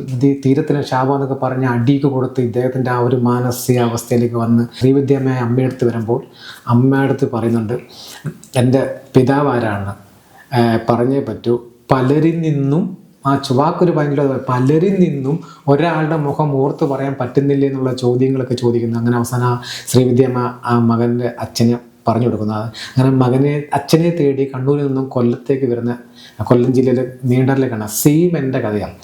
തീരത്തിന് ശാപം എന്നൊക്കെ പറഞ്ഞ് അടിക്ക് കൊടുത്ത് ഇദ്ദേഹത്തിൻ്റെ ആ ഒരു മാനസികാവസ്ഥയിലേക്ക് വന്ന് ശ്രീവിദ്യമ്മയെ അമ്മയെടുത്ത് വരുമ്പോൾ അമ്മയടുത്ത് പറയുന്നുണ്ട്, എൻ്റെ പിതാവ് ആരാണ് പറഞ്ഞേ പറ്റൂ. പലരിൽ നിന്നും ആ ചുവാക്കൊരു ഭയങ്കര പലരിൽ നിന്നും ഒരാളുടെ മുഖം ഓർത്ത് പറയാൻ പറ്റുന്നില്ല എന്നുള്ള ചോദ്യങ്ങളൊക്കെ ചോദിക്കുന്നു. അങ്ങനെ അവസാനം ശ്രീവിദ്യമ്മ ആ മകൻ്റെ അച്ഛനെ പറഞ്ഞു കൊടുക്കുന്നത്. അങ്ങനെ അച്ഛനെ തേടി കണ്ണൂരിൽ നിന്നും കൊല്ലത്തേക്ക് വരുന്ന, കൊല്ലം ജില്ലയിലെ നീണ്ടറിലേക്കാണ്. സെയിം എൻ്റെ കഥയാണ്.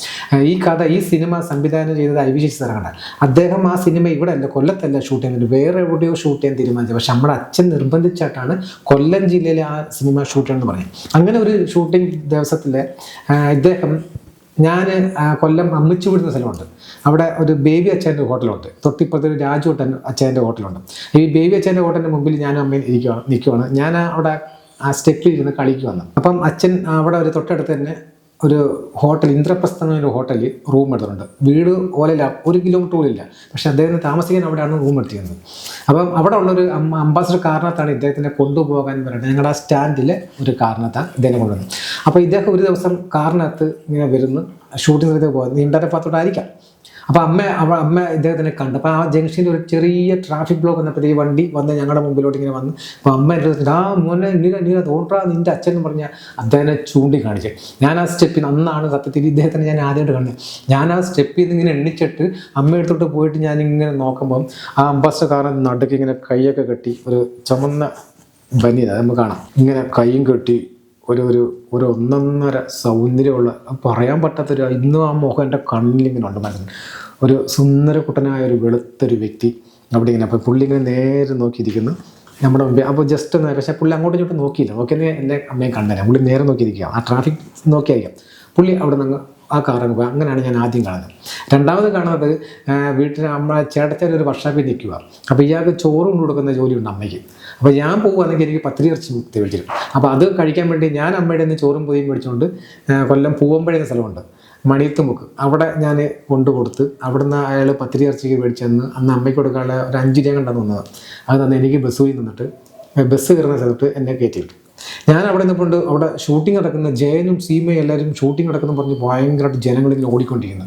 ഈ സിനിമ സംവിധാനം ചെയ്തത് ഐ വി ശശിധരനാണ്. അദ്ദേഹം ആ സിനിമ ഇവിടെ അല്ല, കൊല്ലത്തല്ല ഷൂട്ട് ചെയ്യുന്നത്, വേറെ എവിടെയോ ഷൂട്ട് ചെയ്യാൻ തീരുമാനിച്ചത്. പക്ഷെ നമ്മുടെ അച്ഛൻ നിർബന്ധിച്ചായിട്ടാണ് കൊല്ലം ജില്ലയിലെ ആ സിനിമ ഷൂട്ട് ചെയ്യണമെന്ന് പറഞ്ഞത്. അങ്ങനെ ഒരു ഷൂട്ടിംഗ് ദിവസത്തിൽ ഞാൻ കൊല്ലം അമ്മിച്ചു വിടുന്ന സ്ഥലമുണ്ട്. അവിടെ ഒരു ബേബി അച്ഛൻ്റെ ഹോട്ടലുണ്ട്. തൊട്ടിപ്പുറത്ത് ഒരു രാജു അച്ഛൻ്റെ ഹോട്ടലുണ്ട്. ഈ ബേബി അച്ഛൻ്റെ ഹോട്ടലിൻ്റെ മുമ്പിൽ ഞാനും അമ്മയും നിൽക്കുവാണ്. ഞാൻ അവിടെ ആ സ്റ്റെപ്പിൽ ഇരുന്ന് കളിക്ക് വന്നു. അപ്പം അച്ഛൻ അവിടെ ഒരു തൊട്ടടുത്ത് തന്നെ ഒരു ഹോട്ടൽ, ഇന്ദ്രപ്രസ്ഥ എന്നൊരു ഹോട്ടലിൽ റൂം എടുത്തിട്ടുണ്ട്. വീട് ഓലയില്ല, 1 കിലോമീറ്റർ പോലും ഇല്ല. പക്ഷെ അദ്ദേഹത്തിന് താമസിക്കാൻ അവിടെയാണ് റൂം എടുത്തിരുന്നത്. അപ്പം അവിടെ ഉള്ളൊരു അംബാസഡർ കാരണത്താണ് ഇദ്ദേഹത്തിനെ കൊണ്ടുപോകാൻ പറയുന്നത്. ഞങ്ങളുടെ ആ സ്റ്റാൻഡിൽ ഒരു കാരണത്താണ് ഇദ്ദേഹം കൊണ്ടുവന്നത്. അപ്പോൾ ഇദ്ദേഹം ഒരു ദിവസം കാറിനകത്ത് ഇങ്ങനെ വരുന്നു, ഷൂട്ടിംഗ് സ്ഥലത്തേക്ക് പോകുന്നത് നീണ്ടര പാത്തോട്ടായിരിക്കാം. അപ്പോൾ അമ്മ ഇദ്ദേഹത്തിനെ കണ്ടു. അപ്പോൾ ആ ജംഗ്ഷനിൽ ഒരു ചെറിയ ട്രാഫിക് ബ്ലോക്ക് വന്നപ്പോൾ ഈ വണ്ടി വന്ന് ഞങ്ങളുടെ മുമ്പിലോട്ട് ഇങ്ങനെ വന്ന്. അപ്പോൾ അമ്മ എൻ്റെ മോനെ നീ തോട്ടാ നിൻ്റെ അച്ഛൻ എന്ന് പറഞ്ഞാൽ അദ്ദേഹത്തിനെ ചൂണ്ടിക്കാണിച്ച്. ഞാൻ ആ സ്റ്റെപ്പിൽ അന്നാണ് സത്യത്തിൽ ഇദ്ദേഹത്തിനെ ഞാൻ ആദ്യമായിട്ട് കണ്ടത്. ഞാൻ ആ സ്റ്റെപ്പിൽ നിന്ന് ഇങ്ങനെ എണ്ണിച്ചിട്ട് അമ്മയെടുത്തോട്ട് പോയിട്ട് ഞാനിങ്ങനെ നോക്കുമ്പം ആ അംബാസഡർ കാരൻ നടുക്ക് ഇങ്ങനെ കൈയൊക്കെ കെട്ടി, ഒരു ചുമന്ന ബനിയൻ നമുക്ക് കാണാം, ഇങ്ങനെ കൈയും കെട്ടി ഒരു ഒന്നൊന്നര സൗന്ദര്യമുള്ള, പറയാൻ പറ്റാത്തൊരു, ഇന്നും ആ മുഖം എൻ്റെ കണ്ണിലിങ്ങനെ ഉണ്ട് മനസ്സിൽ. ഒരു സുന്ദരക്കുട്ടനായ ഒരു വെളുത്തൊരു വ്യക്തി അവിടെ ഇങ്ങനെ. അപ്പോൾ പുള്ളി ഇങ്ങനെ നേരെ നോക്കിയിരിക്കുന്നു നമ്മുടെ മുമ്പേ. അപ്പോൾ ജസ്റ്റ് ഒന്ന്, പക്ഷേ പുള്ളി അങ്ങോട്ടും ഇങ്ങോട്ടും നോക്കിയില്ല. നോക്കിയത് എൻ്റെ അമ്മയെ കണ്ടേനെ. പുള്ളി നേരെ നോക്കിയിരിക്കുക, ആ ട്രാഫിക് നോക്കിയായിരിക്കാം. പുള്ളി അവിടെ നിന്ന് ആ കാറങ്ങ് പോയി. അങ്ങനെയാണ് ഞാൻ ആദ്യം കാണുന്നത്. രണ്ടാമത് കാണുന്നത് വീട്ടിൽ നമ്മളെ ചേട്ടച്ചേരൊരു വർഷാപ്പിൽ നിൽക്കുക. അപ്പോൾ ഇയാൾക്ക് ചോറ് കൊണ്ട് കൊടുക്കുന്ന ജോലിയുണ്ട് അമ്മയ്ക്ക്. അപ്പോൾ ഞാൻ പോകുകയാണെങ്കിൽ എനിക്ക് പത്തിരി ഇറച്ചി മേടിച്ചിരും. അപ്പോൾ അത് കഴിക്കാൻ വേണ്ടി ഞാൻ അമ്മയുടെ നിന്ന് ചോറും പൊതിയും മേടിച്ചുകൊണ്ട് കൊല്ലം പൂവമ്പഴയുന്ന സ്ഥലമുണ്ട്, മണിയത്തുമുക്ക്, അവിടെ ഞാൻ കൊണ്ടുകൊടുത്ത് അവിടുന്ന് അയാൾ പത്തിരി ഇറച്ചിക്ക് മേടിച്ചെന്ന് അന്ന് അമ്മയ്ക്ക് കൊടുക്കാനുള്ള ഒരു 5 രൂപ കണ്ടെന്ന് വന്നത്. അത് തന്നെ എനിക്ക് ബസ് പോയി നിന്നിട്ട് ബസ് കയറുന്ന സ്ഥലത്ത് എന്നെ കയറ്റിയിട്ടു. ഞാൻ അവിടെ നിന്നുകൊണ്ട് അവിടെ ഷൂട്ടിംഗ് നടക്കുന്ന ജയനും സീമയും എല്ലാവരും ഷൂട്ടിംഗ് നടക്കുന്നു പറഞ്ഞ് ഭയങ്കരമായിട്ട് ജനങ്ങളിങ്ങനെ ഓടിക്കൊണ്ടിരിക്കുന്നു.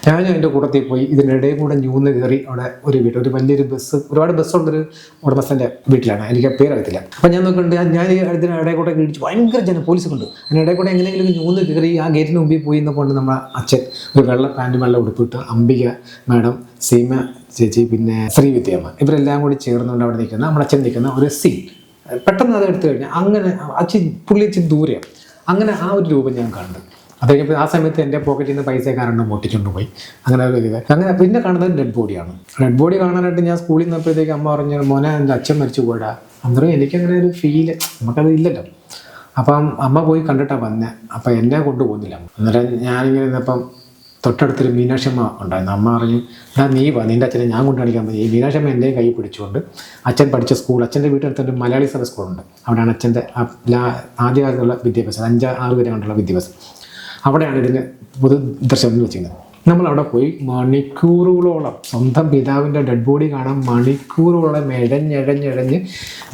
ഞാൻ എൻ്റെ കൂട്ടത്തിൽ പോയി ഇതിനിടയിൽ കൂടെ ഞൂന്ന് കയറി അവിടെ ഒരു വീട്ടിൽ ഒരു വലിയൊരു ബസ്, ഒരുപാട് ബസ്സുള്ളൊരു ഉടമസ്ഥൻ്റെ വീട്ടിലാണ്, എനിക്ക് പേരറിയത്തില്ല. അപ്പം ഞാൻ നോക്കുന്നുണ്ട്, ഞാൻ ഇതിനിടയിൽ കൂടെ ഇടിച്ച് ഭയങ്കര പോലീസ് കൊണ്ട് അതിനിടയിൽ കൂടെ എങ്ങനെയെങ്കിലും ഞൂന്ന് കയറി ആ ഗേറ്റിന് മുമ്പിൽ പോയി എന്നപ്പോൾ നമ്മുടെ അച്ഛൻ ഒരു വെള്ള പാൻറ്റും വെള്ള ഉടുപ്പിട്ട് അംബിക മാഡം, സീമ ചേച്ചി, പിന്നെ ശ്രീവിദ്യമ്മ, ഇവരെല്ലാം കൂടി ചേർന്നുകൊണ്ട് അവിടെ നിൽക്കുന്ന നമ്മുടെ അച്ഛൻ നിൽക്കുന്ന ഒരു സീൻ പെട്ടെന്ന് അത് എടുത്തു കഴിഞ്ഞാൽ അങ്ങനെ പുള്ളി ഇച്ചിരി ദൂരെയാണ്. അങ്ങനെ ആ ഒരു രൂപം ഞാൻ കണ്ടു. അത് കഴിഞ്ഞപ്പോൾ ആ സമയത്ത് എൻ്റെ പോക്കറ്റിൽ നിന്ന് പൈസക്കാരെണ്ണം പൊട്ടിച്ചുകൊണ്ട് പോയി. അങ്ങനെ ഒരു ഇത്. അങ്ങനെ പിന്നെ കാണുന്നത് ഡെഡ് ബോഡിയാണ്. ഡെഡ് ബോഡി കാണാനായിട്ട് ഞാൻ സ്കൂളിൽ നിന്നപ്പോഴത്തേക്ക് അമ്മ പറഞ്ഞു, മോനെ എൻ്റെ അച്ഛൻ മരിച്ചു പോയിടാ. അന്നേരം എനിക്കങ്ങനെ ഒരു ഫീല്, നമുക്കത് ഇല്ലല്ലോ. അപ്പം അമ്മ പോയി കണ്ടിട്ടാണ് വന്നത്. അപ്പം എന്നെ കൊണ്ടുപോകുന്നില്ല. അന്നേരം ഞാനിങ്ങനെ ഇരുന്നപ്പം തൊട്ടടുത്തൊരു മീനാക്ഷമ്മ ഉണ്ടായിരുന്നു. അമ്മ പറഞ്ഞു, നീ വാ, നിൻ്റെ അച്ഛനെ ഞാൻ കൊണ്ട് കാണിക്കാൻ പറ്റും. ഈ മീനാക്ഷമ്മ എൻ്റെ കൈ പിടിച്ചുകൊണ്ട് അച്ഛൻ പഠിച്ച സ്കൂൾ, അച്ഛൻ്റെ വീട്ടിനടുത്തൊരു മലയാളി സഭ സ്കൂളുണ്ട്. അവിടെയാണ് അച്ഛൻ്റെ ആദ്യകാലത്തുള്ള വിദ്യാഭ്യാസം, 5-6 വരെ കൊണ്ടുള്ള വിദ്യാഭ്യാസം. അവിടെയാണ് ഇതിന് പൊതുദർശനം വെച്ചിരുന്നത്. നമ്മളവിടെ പോയി മണിക്കൂറുകളോളം സ്വന്തം പിതാവിൻ്റെ ഡെഡ് ബോഡി കാണാൻ മണിക്കൂറുകളോളം എഴഞ്ഞ്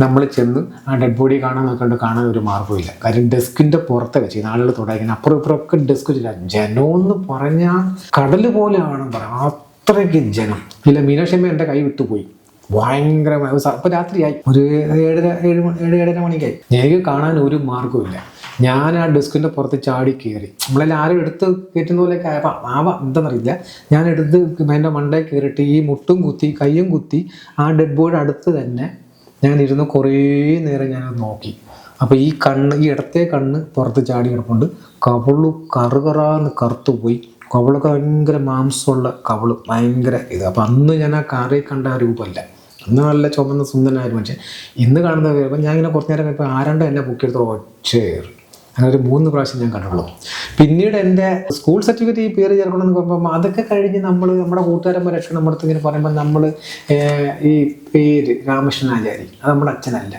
നമ്മൾ ചെന്ന് ആ ഡെഡ് ബോഡി കാണാൻ നോക്കേണ്ട കാണാൻ ഒരു മാർഗ്ഗമില്ല. കാര്യം ഡെസ്കിൻ്റെ പുറത്ത് വെച്ച് ആളുകൾ തുടങ്ങിയത് അപ്പുറം ഇപ്പുറമൊക്കെ ഡെസ്ക് വെച്ചില്ല. ജനമെന്ന് പറഞ്ഞാൽ കടൽ പോലെ ആണെന്ന് പറയാം, അത്രയ്ക്ക് ജനം. ഇല്ല, മീനാക്ഷമ്മ എൻ്റെ കൈ വിട്ടുപോയി. ഭയങ്കരമായ ഇപ്പോൾ രാത്രിയായി, ഒരു 7-7:30 മണിക്കായി. എനിക്ക് കാണാൻ ഒരു മാർഗ്ഗമില്ല. ഞാൻ ആ ഡെസ്കിൻ്റെ പുറത്ത് ചാടി കയറി. നമ്മളെല്ലാം ആരും എടുത്ത് കയറ്റുന്ന പോലെയൊക്കെ ആവാം, എന്താണെന്നറിയില്ല. ഞാൻ എടുത്ത് അതിൻ്റെ മണ്ടയിൽ കയറിയിട്ട് ഈ മുട്ടും കുത്തി കയ്യും കുത്തി ആ ഡെഡ് ബോഡി അടുത്ത് തന്നെ ഞാൻ ഇരുന്ന് കുറേ നേരം ഞാനത് നോക്കി. അപ്പോൾ ഈ ഇടത്തെ കണ്ണ് പുറത്ത് ചാടി കിടപ്പുണ്ട്. കവിള് കറുകറാന്ന് കറുത്തു പോയി. കവിളൊക്കെ ഭയങ്കര മാംസമുള്ള കവിള്, ഭയങ്കര ഇത്. അപ്പോൾ അന്ന് ഞാൻ ആ കാറിൽ കണ്ട ആ രൂപമല്ല. അന്ന് നല്ല ചുമന്ന സുന്ദരനായിരുന്നു മനുഷ്യൻ. ഇന്ന് കാണുന്നത് വരുമ്പോൾ ഞാൻ ഇങ്ങനെ കുറച്ച് നേരം ഇപ്പോൾ ആരാണ്ട് എന്നെ പൊക്കിയെടുത്ത് ഒച്ചേറി. അങ്ങനെ ഒരു 3 പ്രാവശ്യം ഞാൻ കണ്ടുള്ളൂ. പിന്നീട് എൻ്റെ സ്കൂൾ സർട്ടിഫിക്കറ്റ് ഈ പേര് ചേർക്കണമെന്ന് പറയുമ്പോൾ അതൊക്കെ കഴിഞ്ഞ് നമ്മുടെ കൂട്ടുകാരന്മാരൊക്കെ നമ്മുടെ അടുത്ത് ഇങ്ങനെ പറയുമ്പോൾ നമ്മൾ ഈ പേര് രാമകൃഷ്ണനാചാരി അത് നമ്മുടെ അച്ഛനല്ല.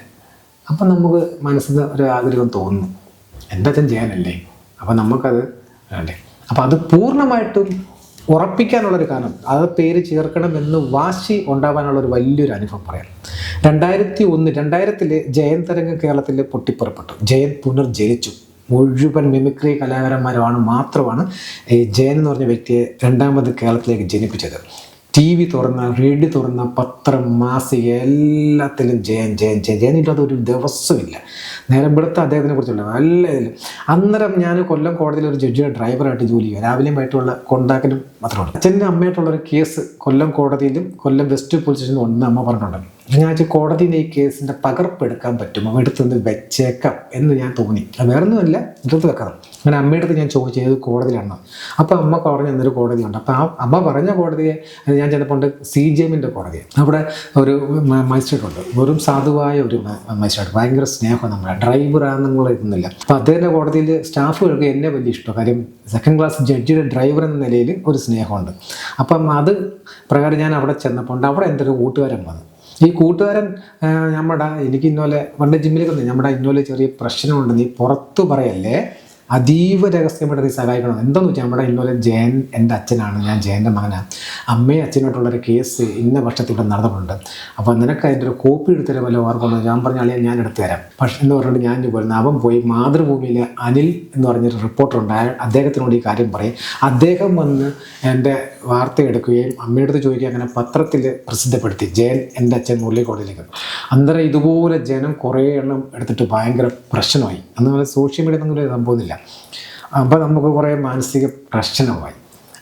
അപ്പം നമുക്ക് മനസ്സിൽ നിന്ന് ഒരു ആഗ്രഹം തോന്നുന്നു, എൻ്റെ അച്ഛൻ ചെയ്യാനല്ലേ, അപ്പം നമുക്കത് വേണ്ടേ. അപ്പം അത് പൂർണ്ണമായിട്ടും ഉറപ്പിക്കാനുള്ളൊരു കാരണം, അത് പേര് ചേർക്കണമെന്ന് വാശി ഉണ്ടാവാനുള്ളൊരു വലിയൊരു അനുഭവം പറയാം. 2001 ജയൻ തരംഗം കേരളത്തിൽ പൊട്ടിപ്പുറപ്പെട്ടു. ജയൻ പുനർജനിച്ചു. മുഴുവൻ മിമിക്രി കലാകാരന്മാരുമാണ് മാത്രമാണ് ഈ ജയൻ എന്ന് പറഞ്ഞ വ്യക്തിയെ രണ്ടാമത് കേരളത്തിലേക്ക് ജനിപ്പിച്ചത്. TV തുറന്ന, റേഡിയോ തുറന്ന, പത്രം, മാസിക എല്ലാത്തിലും ജയനില്ലാത്ത ഒരു ദിവസമില്ല. നേരം വെളുത്ത അദ്ദേഹത്തിനെ കുറിച്ചുള്ള നല്ല ഇതിലും. അന്നേരം ഞാൻ കൊല്ലം കോടതിയിൽ ഒരു ജഡ്ജിയുടെ ഡ്രൈവറായിട്ട് ജോലി ചെയ്യുക. രാവിലെയും ആയിട്ടുള്ള കോണ്ടാക്റ്റിനും മാത്രമുണ്ട്. അച്ഛൻ്റെ അമ്മയായിട്ടുള്ളൊരു കേസ് കൊല്ലം കോടതിയിലും കൊല്ലം വെസ്റ്റ് പോലീസ് സ്റ്റേഷനിലും ഒന്ന് അമ്മ പറഞ്ഞിട്ടുണ്ട്. ഞാൻ കോടതിയിൽ ഈ കേസിൻ്റെ പകർപ്പ് എടുക്കാൻ പറ്റുമോ, എടുത്തൊന്ന് വെച്ചേക്കാം എന്ന് ഞാൻ തോന്നി. അത് വേറൊന്നുമല്ല, എടുത്ത് വെക്കണം. അങ്ങനെ അമ്മയുടെ ഞാൻ ചോദിച്ചു ഏത് കോടതിയിലാണ്. അപ്പോൾ അമ്മ പറഞ്ഞു എന്നൊരു കോടതിയുണ്ട്. അപ്പോൾ ആ അമ്മ പറഞ്ഞ കോടതിയെ ഞാൻ ചെന്നപ്പോൾ CJMൻ്റെ കോടതി. അവിടെ ഒരു മജിസ്ട്രേറ്റ് ഉണ്ട്, വെറും സാധുവായ ഒരു മജിസ്ട്രേറ്റ്, ഭയങ്കര സ്നേഹം. നമ്മുടെ ഡ്രൈവറാണെന്നുള്ള ഇതൊന്നുമില്ല. അപ്പോൾ അദ്ദേഹത്തിൻ്റെ കോടതിയിൽ സ്റ്റാഫുകൾക്ക് എന്നെ വലിയ ഇഷ്ടം. കാര്യം 2nd ക്ലാസ് ജഡ്ജിയുടെ ഡ്രൈവർ എന്ന നിലയിൽ ഒരു സ്നേഹമുണ്ട്. അപ്പം അത് പ്രകാരം ഞാൻ അവിടെ ചെന്നപ്പോൾ അവിടെ എൻ്റെ ഒരു കൂട്ടുകാരൻ വന്നു. ഈ കൂട്ടുകാരൻ എനിക്ക് ഇന്നലെ പണ്ട് ജിമ്മിലേക്ക് വന്നു, ഇന്നലെ ചെറിയ പ്രശ്നമുണ്ട്, നീ പുറത്ത് പറയല്ലേ, അതീവ രഹസ്യമായിട്ട് നീ സഹായിക്കണം. എന്താണെന്ന് വെച്ചാൽ നമ്മുടെ ഇന്നലെ ജയൻ എൻ്റെ അച്ഛനാണ്, ഞാൻ ജയൻ്റെ മകനാണ്. അമ്മയും അച്ഛനായിട്ടുള്ളൊരു കേസ് ഇന്ന വർഷത്തിൽ ഇവിടെ നടന്നിട്ടുണ്ട്. അപ്പോൾ നിനക്ക് അതിൻ്റെ ഒരു കോപ്പി എടുത്തരാൻ വല്ല ഓർമ്മ. ഞാൻ പറഞ്ഞ ആളെ ഞാൻ എടുത്തു തരാം പക്ഷേ എന്ന് പറഞ്ഞിട്ട് ഞാൻ പോയിരുന്നു. അവൻ പോയി മാതൃഭൂമിയിൽ അനിൽ എന്ന് പറഞ്ഞൊരു റിപ്പോർട്ടറുണ്ട്, അദ്ദേഹത്തിനോട് ഈ കാര്യം പറയും. അദ്ദേഹം വന്ന് എൻ്റെ വാർത്ത എടുക്കുകയും അമ്മയുടെ അടുത്ത് ചോദിക്കുക, അങ്ങനെ പത്രത്തിൽ പ്രസിദ്ധപ്പെടുത്തി ജയൻ എൻ്റെ അച്ഛൻ മുരളി കോടതിയിലേക്ക്. അന്നേരം ഇതുപോലെ ജനം കുറേ എണ്ണം എടുത്തിട്ട് ഭയങ്കര പ്രശ്നമായി. അന്ന് സോഷ്യൽ മീഡിയ ഒന്നും സംഭവമില്ല. അപ്പോൾ നമുക്ക് കുറേ മാനസിക പ്രശ്നമായി,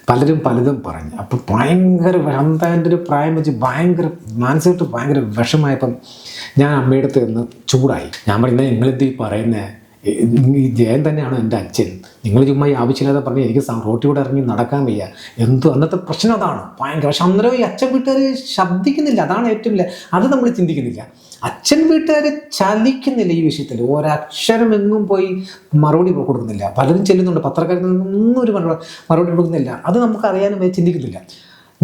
പലതും പറഞ്ഞു. അപ്പോൾ ഭയങ്കര എൻ്റെ ഒരു പ്രായം വെച്ച് ഭയങ്കര മാനസികമായിട്ട് ഭയങ്കര വിഷമായപ്പം ഞാൻ അമ്മയുടെ അടുത്ത് നിന്ന് ചൂടായി. ഞാൻ പറയുന്നത്, നിങ്ങളെന്ത് ഈ പറയുന്നത്, ഈ ജയൻ തന്നെയാണ് എൻ്റെ അച്ഛൻ, നിങ്ങൾ ചുമ്മാ ഈ ആവശ്യമില്ലാതെ പറഞ്ഞ് എനിക്ക് റോട്ടിലൂടെ ഇറങ്ങി നടക്കാൻ വയ്യ. അന്നത്തെ പ്രശ്നം അതാണ് ഭയങ്കര. പക്ഷെ അന്നേരം ഈ അച്ഛൻ വീട്ടുകാർ ശബ്ദിക്കുന്നില്ല, അതാണ് ഏറ്റവും ഇല്ല, അത് നമ്മൾ ചിന്തിക്കുന്നില്ല. അച്ഛൻ വീട്ടുകാർ ചലിക്കുന്നില്ല ഈ വിഷയത്തിൽ, ഒരക്ഷരം എങ്ങും പോയി മറുപടി കൊടുക്കുന്നില്ല. പലരും ചെല്ലുന്നുണ്ട്, പത്രക്കാരിൽ നിന്നൊന്നും ഒരു മറുപടി കൊടുക്കുന്നില്ല. അത് നമുക്ക് അറിയാനും ചിന്തിക്കുന്നില്ല.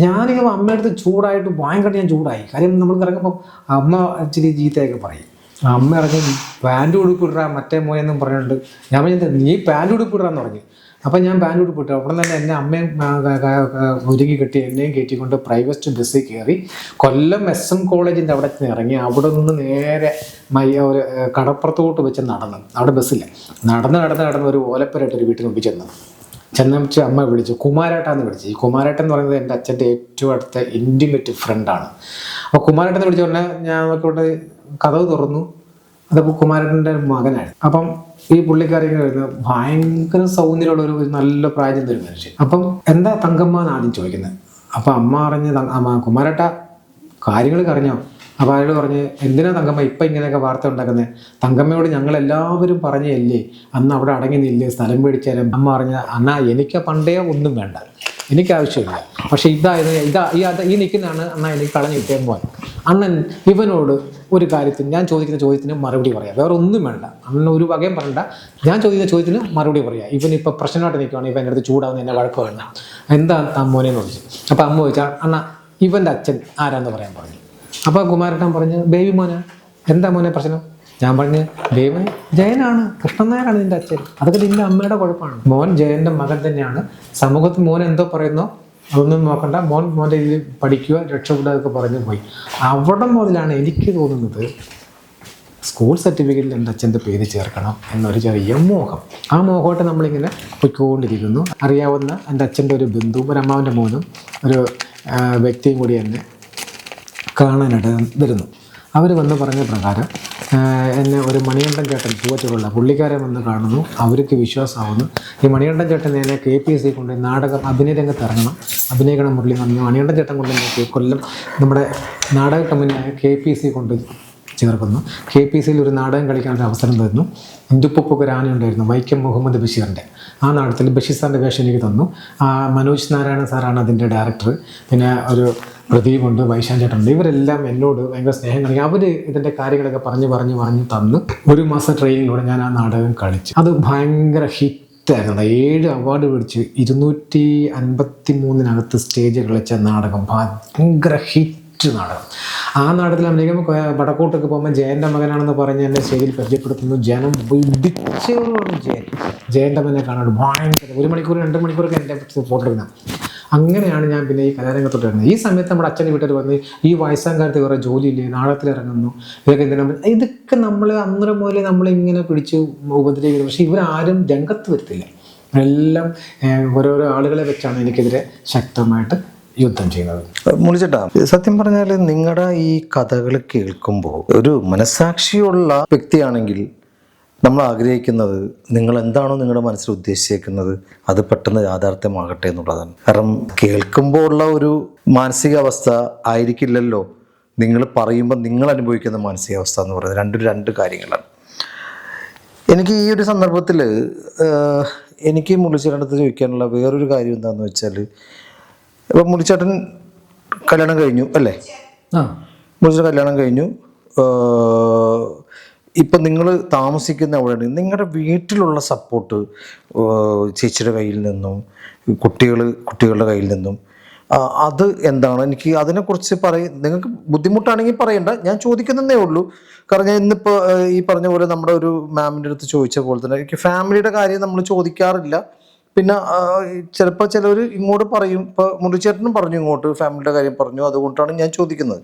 ഞാനിങ്ങനെ അമ്മയുടെ അടുത്ത് ചൂടായിട്ട് ഭയങ്കര ഞാൻ ചൂടായി. കാര്യം നമ്മൾ ഇറങ്ങുമ്പോൾ അമ്മ ഇച്ചിരി ചീത്തയൊക്കെ പറയും. അമ്മ ഇറങ്ങി പാൻറ് ഉടുപ്പിടാ മറ്റേ മോയെന്നും പറഞ്ഞിട്ടുണ്ട്. ഞാൻ പറഞ്ഞത് നീ പാൻറ് ഉടുപ്പിടാന്ന് പറഞ്ഞു. അപ്പം ഞാൻ പാൻറ് ഉടുപ്പിട്ടു. അവിടെ തന്നെ എന്നെ അമ്മയും ഒരുങ്ങി കെട്ടി എന്നെയും കയറ്റിക്കൊണ്ട് പ്രൈവറ്റ് ബസ്സിൽ കയറി കൊല്ലം SM കോളേജിൻ്റെ അവിടെ ഇറങ്ങി. അവിടെ നിന്ന് നേരെ ഒരു കടപ്പുറത്തോട്ട് വെച്ച് നടന്നു. അവിടെ ബസ്സില്ല, നടന്ന് ഒരു ഓലപ്പുരമായിട്ട് ഒരു വീട്ടിൽ മുമ്പിൽ ചെന്ന് അമ്മ വിളിച്ചു, കുമാരേട്ടാന്ന് വിളിച്ചു. ഈ കുമാരേട്ടൻ എന്ന് പറയുന്നത് എൻ്റെ അച്ഛൻ്റെ ഏറ്റവും അടുത്ത ഇൻറ്റിമേറ്റ് ഫ്രണ്ടാണ്. അപ്പോൾ കുമാരേട്ടനെ വിളിച്ചു പറഞ്ഞാൽ ഞാൻ നോക്കിക്കൊണ്ട് കഥവ് തുറന്നു. അതപ്പോൾ കുമാരേട്ടൻ്റെ മകനാണ്. അപ്പം ഈ പുള്ളിക്കാരിങ്ങനെ വരുന്നത് ഭയങ്കര സൗന്ദര്യമുള്ളൊരു നല്ല പ്രായം ഒരു മനുഷ്യൻ. അപ്പം എന്താ തങ്കമ്മ എന്ന് ആദ്യം ചോദിക്കുന്നത്. അപ്പം അമ്മ പറഞ്ഞ്, കുമാരേട്ട കാര്യങ്ങൾ അറിഞ്ഞോ? അപ്പോൾ അയാൾ പറഞ്ഞ്, എന്തിനാ തങ്കമ്മ ഇപ്പം ഇങ്ങനെയൊക്കെ വാർത്ത ഉണ്ടാക്കുന്നത്? തങ്കമ്മയോട് ഞങ്ങളെല്ലാവരും പറഞ്ഞല്ലേ അന്ന് അവിടെ അടങ്ങി നില്ലേ, സ്ഥലം മേടിച്ചാലും. അമ്മ പറഞ്ഞ, അന്നാ എനിക്ക് പണ്ടേ ഒന്നും വേണ്ട, എനിക്ക് ആവശ്യമില്ല. പക്ഷേ ഈ നിൽക്കുന്നതാണ് അണ്ണാ എനിക്ക് കളഞ്ഞു കിട്ടിയ മോൻ. അണ്ണൻ ഇവനോട് ഒരു കാര്യത്തിന് ഞാൻ ചോദിക്കുന്ന ചോദ്യത്തിന് മറുപടി പറയാം, വേറെ ഒന്നും വേണ്ട. അണ്ണൻ ഒരു വകയും പറയണ്ട, ഞാൻ ചോദിക്കുന്ന ചോദ്യത്തിന് മറുപടി പറയാം. ഇവനിപ്പോൾ പ്രശ്നമായിട്ട് നിൽക്കുകയാണ്, ഇവൻ എൻ്റെ അടുത്ത് ചൂടാവുന്ന എന്നെ വഴക്ക് വേണ്ട, എന്താ മോനെന്ന് ചോദിച്ചു. അപ്പോൾ അമ്മ ചോദിച്ചാൽ അണ്ണാ ഇവൻ്റെ അച്ഛൻ ആരാന്ന് പറയാൻ പറഞ്ഞു. അപ്പോൾ കുമാരട്ടൻ പറഞ്ഞ് ബേബി മോനെ. എന്താ മോനെ പ്രശ്നം? ഞാൻ പറഞ്ഞ് ബേബി ജയനാണ്, കൃഷ്ണൻ നായരാണ് നിൻ്റെ അച്ഛൻ, അതൊക്കെ നിൻ്റെ അമ്മയുടെ കുഴപ്പമാണ്. മോൻ ജയൻ്റെ മകൻ തന്നെയാണ്. സമൂഹത്തിൽ മോൻ എന്തോ പറയുന്നോ അതൊന്നും നോക്കണ്ട, മോൻ്റെ ഇതിൽ പഠിക്കുക, രക്ഷപ്പെടുക എന്നൊക്കെ പറഞ്ഞു പോയി. അവിടെ മുതലാണ് എനിക്ക് തോന്നുന്നത് സ്കൂൾ സർട്ടിഫിക്കറ്റിൽ എൻ്റെ അച്ഛൻ്റെ പേര് ചേർക്കണം എന്നൊരു ചെറിയ മോഹം. ആ മോഹമായിട്ട് നമ്മളിങ്ങനെ പൊയ്ക്കൊണ്ടിരിക്കുന്നു. അറിയാവുന്ന എൻ്റെ അച്ഛൻ്റെ ഒരു ബന്ധുവും ഒരു അമ്മാവൻ്റെ മോനും ഒരു വ്യക്തിയും കൂടി എന്നെ കാണാനായിട്ട് വരുന്നു. അവർ വന്ന് പറഞ്ഞ പ്രകാരം എന്നെ ഒരു മണികണ്ഠൻ ചേട്ടൻ പൂവറ്റുള്ള പുള്ളിക്കാരൻ വന്ന് കാണുന്നു. അവർക്ക് വിശ്വാസമാവുന്നു. ഈ മണികണ്ഠൻ ചേട്ടൻ എന്നെ KPSC കൊണ്ട് നാടകം അഭിനയ രംഗത്ത് ഇറങ്ങണം, അഭിനയിക്കണം മുരളി എന്ന് പറഞ്ഞു. മണികണ്ഠൻ ചേട്ടൻ കൊണ്ട് എന്നെ കൊല്ലം നമ്മുടെ നാടക കമ്പനിയായ KPSC കൊണ്ട് ചേർക്കുന്നു. KPSCയിൽ ഒരു നാടകം കളിക്കാനൊരു അവസരം തരുന്നു. ഇന്ദുപ്പൊപ്പൊക്കെ ആനയുണ്ടായിരുന്നു, വൈക്കം മുഹമ്മദ് ബഷീറിൻ്റെ. ആ നാടകത്തിൽ ബഷീർ സാറിൻ്റെ വേഷം എനിക്ക് തന്നു. മനോജ് നാരായണ സാറാണ് അതിൻ്റെ ഡയറക്ടർ. പിന്നെ ഒരു പ്രദീപുണ്ട്, വൈശാൻ ചേട്ടനുണ്ട്. ഇവരെല്ലാം എന്നോട് ഭയങ്കര സ്നേഹം കാണിക്കും. അവർ ഇതിൻ്റെ കാര്യങ്ങളൊക്കെ പറഞ്ഞ് തന്ന് ഒരു മാസം ട്രെയിനിങ്ങിലൂടെ ഞാൻ ആ നാടകം കളിച്ചു. അത് ഭയങ്കര ഹിറ്റായിരുന്നു. 7 അവാർഡ് മേടിച്ച് 253 സ്റ്റേജ് കളിച്ച നാടകം, ഭയങ്കര ഹിറ്റ് നാടകം. ആ നാടകത്തിൽ അഭിനയിക്കുമ്പോൾ വടക്കോട്ടൊക്കെ പോകുമ്പോൾ ജയൻ്റെ മകനാണെന്ന് പറഞ്ഞ് എന്നെ സ്റ്റേജിൽ പരിചയപ്പെടുത്തുന്നു. ജനം ഇടിച്ചവരുമാണ് ജയൻ്റെ മകനെ കാണാൻ ഭയങ്കര 1 മണിക്കൂർ 2 മണിക്കൂറൊക്കെ എൻ്റെ ഫോട്ടോ എടുക്കുന്നത്. അങ്ങനെയാണ് ഞാൻ പിന്നെ ഈ കലാരംഗത്തോട്ട് വരുന്നത്. ഈ സമയത്ത് നമ്മുടെ അച്ഛൻ്റെ വീട്ടിൽ വന്ന് ഈ വയസ്സാം കാലത്ത് കുറേ ജോലിയില്ലേ, നാടകത്തിൽ ഇറങ്ങുന്നു, ഇതൊക്കെ നമ്മൾ അന്നേരം മുതലേ നമ്മളിങ്ങനെ പിടിച്ച് ഉപദ്രവിക്കുന്നത്. പക്ഷേ ഇവരാരും രംഗത്ത് വരുത്തില്ല. എല്ലാം ഓരോരോ ആളുകളെ വെച്ചാണ് എനിക്കെതിരെ ശക്തമായിട്ട് യുദ്ധം ചെയ്യുന്നത്. മുളിച്ചേട്ടാ, സത്യം പറഞ്ഞാൽ നിങ്ങളുടെ ഈ കഥകൾ കേൾക്കുമ്പോൾ ഒരു മനസ്സാക്ഷിയുള്ള വ്യക്തിയാണെങ്കിൽ നമ്മൾ ആഗ്രഹിക്കുന്നത് നിങ്ങൾ എന്താണോ നിങ്ങളുടെ മനസ്സിൽ ഉദ്ദേശിച്ചേക്കുന്നത് അത് പെട്ടെന്ന് യാഥാർത്ഥ്യമാകട്ടെ എന്നുള്ളതാണ്. കാരണം കേൾക്കുമ്പോൾ ഉള്ള ഒരു മാനസികാവസ്ഥ ആയിരിക്കില്ലല്ലോ നിങ്ങൾ പറയുമ്പോൾ നിങ്ങൾ അനുഭവിക്കുന്ന മാനസികാവസ്ഥ എന്ന് പറയുന്നത്. രണ്ട് കാര്യങ്ങളാണ്. എനിക്ക് ഈ ഒരു സന്ദർഭത്തിൽ എനിക്ക് മുളിച്ചേട്ടനടുത്ത് ചോദിക്കാനുള്ള വേറൊരു കാര്യം എന്താണെന്ന് വെച്ചാൽ, ഇപ്പം മുളിച്ചേട്ടൻ കല്യാണം കഴിഞ്ഞു അല്ലേ? മുളിച്ചേട്ടൻ കല്യാണം കഴിഞ്ഞു. ഇപ്പം നിങ്ങൾ താമസിക്കുന്ന അവിടെയാണ് നിങ്ങളുടെ വീട്ടിലുള്ള സപ്പോർട്ട് ചേച്ചിയുടെ കയ്യിൽ നിന്നും കുട്ടികളുടെ കയ്യിൽ നിന്നും അത് എന്താണ്? എനിക്ക് അതിനെക്കുറിച്ച് നിങ്ങൾക്ക് ബുദ്ധിമുട്ടാണെങ്കിൽ പറയണ്ട, ഞാൻ ചോദിക്കുന്നതേ ഉള്ളൂ. കാരണം ഞാൻ ഇന്നിപ്പോൾ ഈ പറഞ്ഞ പോലെ നമ്മുടെ ഒരു മാമിൻ്റെ അടുത്ത് ചോദിച്ച പോലെ തന്നെ എനിക്ക് ഫാമിലിയുടെ കാര്യം നമ്മൾ ചോദിക്കാറില്ല. പിന്നെ ചിലപ്പോൾ ചിലർ ഇങ്ങോട്ട് പറയും. ഇപ്പോൾ മുരളിച്ചേട്ടനും പറഞ്ഞു ഇങ്ങോട്ട് ഫാമിലിയുടെ കാര്യം പറഞ്ഞു, അതുകൊണ്ടാണ് ഞാൻ ചോദിക്കുന്നത്.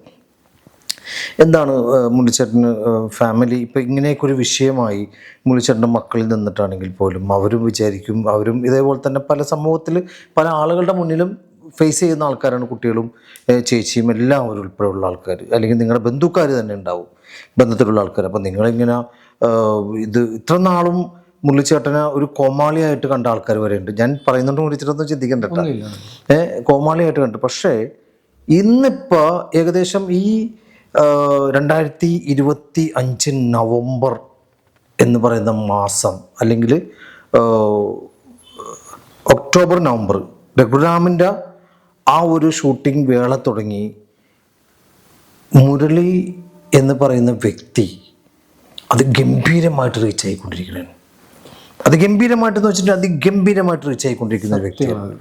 എന്താണ് മുരളിച്ചേട്ടന് ഫാമിലി ഇപ്പം ഇങ്ങനെയൊക്കെ ഒരു വിഷയമായി മുരളിച്ചേട്ടൻ്റെ മക്കളിൽ നിന്നിട്ടാണെങ്കിൽ പോലും അവരും വിചാരിക്കും, അവരും ഇതേപോലെ തന്നെ പല സമൂഹത്തിൽ പല ആളുകളുടെ മുന്നിലും ഫേസ് ചെയ്യുന്ന ആൾക്കാരാണ് കുട്ടികളും ചേച്ചിയും എല്ലാവരും ഉൾപ്പെടെയുള്ള ആൾക്കാർ, അല്ലെങ്കിൽ നിങ്ങളുടെ ബന്ധുക്കാർ തന്നെ ഉണ്ടാവും, ബന്ധത്തിലുള്ള ആൾക്കാർ. അപ്പം നിങ്ങളിങ്ങനെ ഇത് ഇത്ര നാളും മുരളിച്ചേട്ടനെ ഒരു കോമാളിയായിട്ട് കണ്ട ആൾക്കാർ വരെ ഉണ്ട്. ഞാൻ പറയുന്നുണ്ട്, മുരളിച്ചേട്ടനൊന്നും ചിന്തിക്കണ്ട കേട്ടോ, കോമാളിയായിട്ട് കണ്ടു. പക്ഷേ ഇന്നിപ്പോൾ ഏകദേശം ഈ 2025 നവംബർ എന്ന് പറയുന്ന മാസം, അല്ലെങ്കിൽ ഒക്ടോബർ നവംബർ, രഘുരാമിൻ്റെ ആ ഒരു ഷൂട്ടിംഗ് വേള തുടങ്ങി മുരളി എന്ന് പറയുന്ന വ്യക്തി അത് ഗംഭീരമായിട്ട് റീച്ച് ആയിക്കൊണ്ടിരിക്കുകയാണ്. അത് ഗംഭീരമായിട്ടെന്ന് വെച്ചിട്ടുണ്ടെങ്കിൽ അതിഗംഭീരമായിട്ട് റീച്ച് ആയിക്കൊണ്ടിരിക്കുന്ന ഒരു വ്യക്തിയാണ്.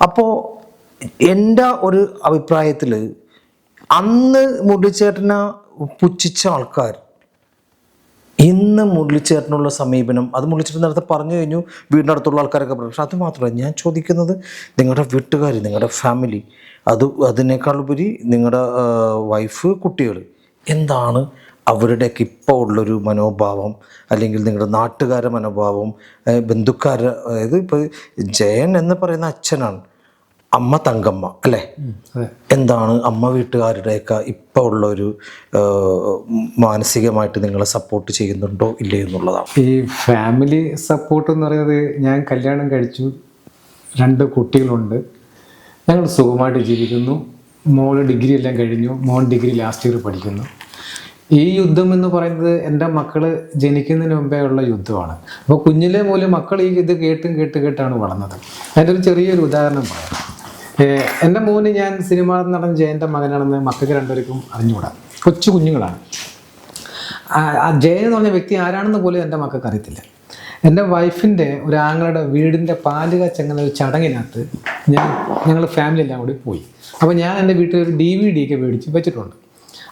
അപ്പോൾ എൻ്റെ ഒരു അഭിപ്രായത്തിൽ അന്ന് മുരളിച്ചേട്ടനെ പുച്ഛിച്ച ആൾക്കാർ ഇന്ന് മുരളിച്ചേട്ടനുള്ള സമീപനം, അത് മുരളിച്ചേട്ടൻ നേരത്തെ പറഞ്ഞു കഴിഞ്ഞു, വീടിൻ്റെ അടുത്തുള്ള ആൾക്കാരൊക്കെ പറഞ്ഞു. പക്ഷെ അത് മാത്രമല്ല ഞാൻ ചോദിക്കുന്നത്, നിങ്ങളുടെ വീട്ടുകാർ, നിങ്ങളുടെ ഫാമിലി, അതിനേക്കാളുപരി നിങ്ങളുടെ വൈഫ്, കുട്ടികൾ, എന്താണ് അവരുടെയൊക്കെ ഇപ്പോൾ ഉള്ളൊരു മനോഭാവം, അല്ലെങ്കിൽ നിങ്ങളുടെ നാട്ടുകാരുടെ മനോഭാവം, ബന്ധുക്കാരുടെ, അതായത് ഇപ്പോൾ ജയൻ എന്ന് പറയുന്ന അച്ഛനാണ്, അമ്മ തങ്കമ്മ അല്ലേ, എന്താണ് അമ്മ വീട്ടുകാരുടെയൊക്കെ ഇപ്പോൾ ഉള്ളൊരു മാനസികമായിട്ട് നിങ്ങളെ സപ്പോർട്ട് ചെയ്യുന്നുണ്ടോ ഇല്ലേ എന്നുള്ളതാണ്. ഈ ഫാമിലി സപ്പോർട്ട് എന്ന് പറയുന്നത്, ഞാൻ കല്യാണം കഴിച്ചു, 2 കുട്ടികളുണ്ട്, ഞങ്ങൾ സുഖമായിട്ട് ജീവിക്കുന്നു. മോള് ഡിഗ്രി എല്ലാം കഴിഞ്ഞു, മോൻ ഡിഗ്രി ലാസ്റ്റ് ഇയർ പഠിക്കുന്നു. ഈ യുദ്ധം എന്ന് പറയുന്നത് എൻ്റെ മക്കൾ ജനിക്കുന്നതിന് മുമ്പേ ഉള്ള യുദ്ധമാണ്. അപ്പോൾ കുഞ്ഞിലെ പോലും മക്കൾ ഈ ഇത് കേട്ടാണ് വളർന്നത്. അതിൻ്റെ ഒരു ചെറിയൊരു ഉദാഹരണം പറയാം. എൻ്റെ മോന് ഞാൻ സിനിമ നടൻ ജയൻ്റെ മകനാണെന്ന് മക്കൾക്ക് രണ്ടുപേർക്കും അറിഞ്ഞുകൂടാ. കൊച്ചു കുഞ്ഞുങ്ങളാണ്. ആ ജയൻ എന്ന് പറഞ്ഞ വ്യക്തി ആരാണെന്ന് പോലും എൻ്റെ മക്കൾക്ക് അറിയത്തില്ല. എൻ്റെ വൈഫിൻ്റെ ഒരു ആങ്ങളുടെ വീടിൻ്റെ പാലുക ചെങ്ങുന്ന ഒരു ചടങ്ങിനകത്ത് ഞങ്ങൾ ഫാമിലി എല്ലാം കൂടി പോയി. അപ്പോൾ ഞാൻ എൻ്റെ വീട്ടിൽ ഒരു DVD ഒക്കെ മേടിച്ച് വെച്ചിട്ടുണ്ട്.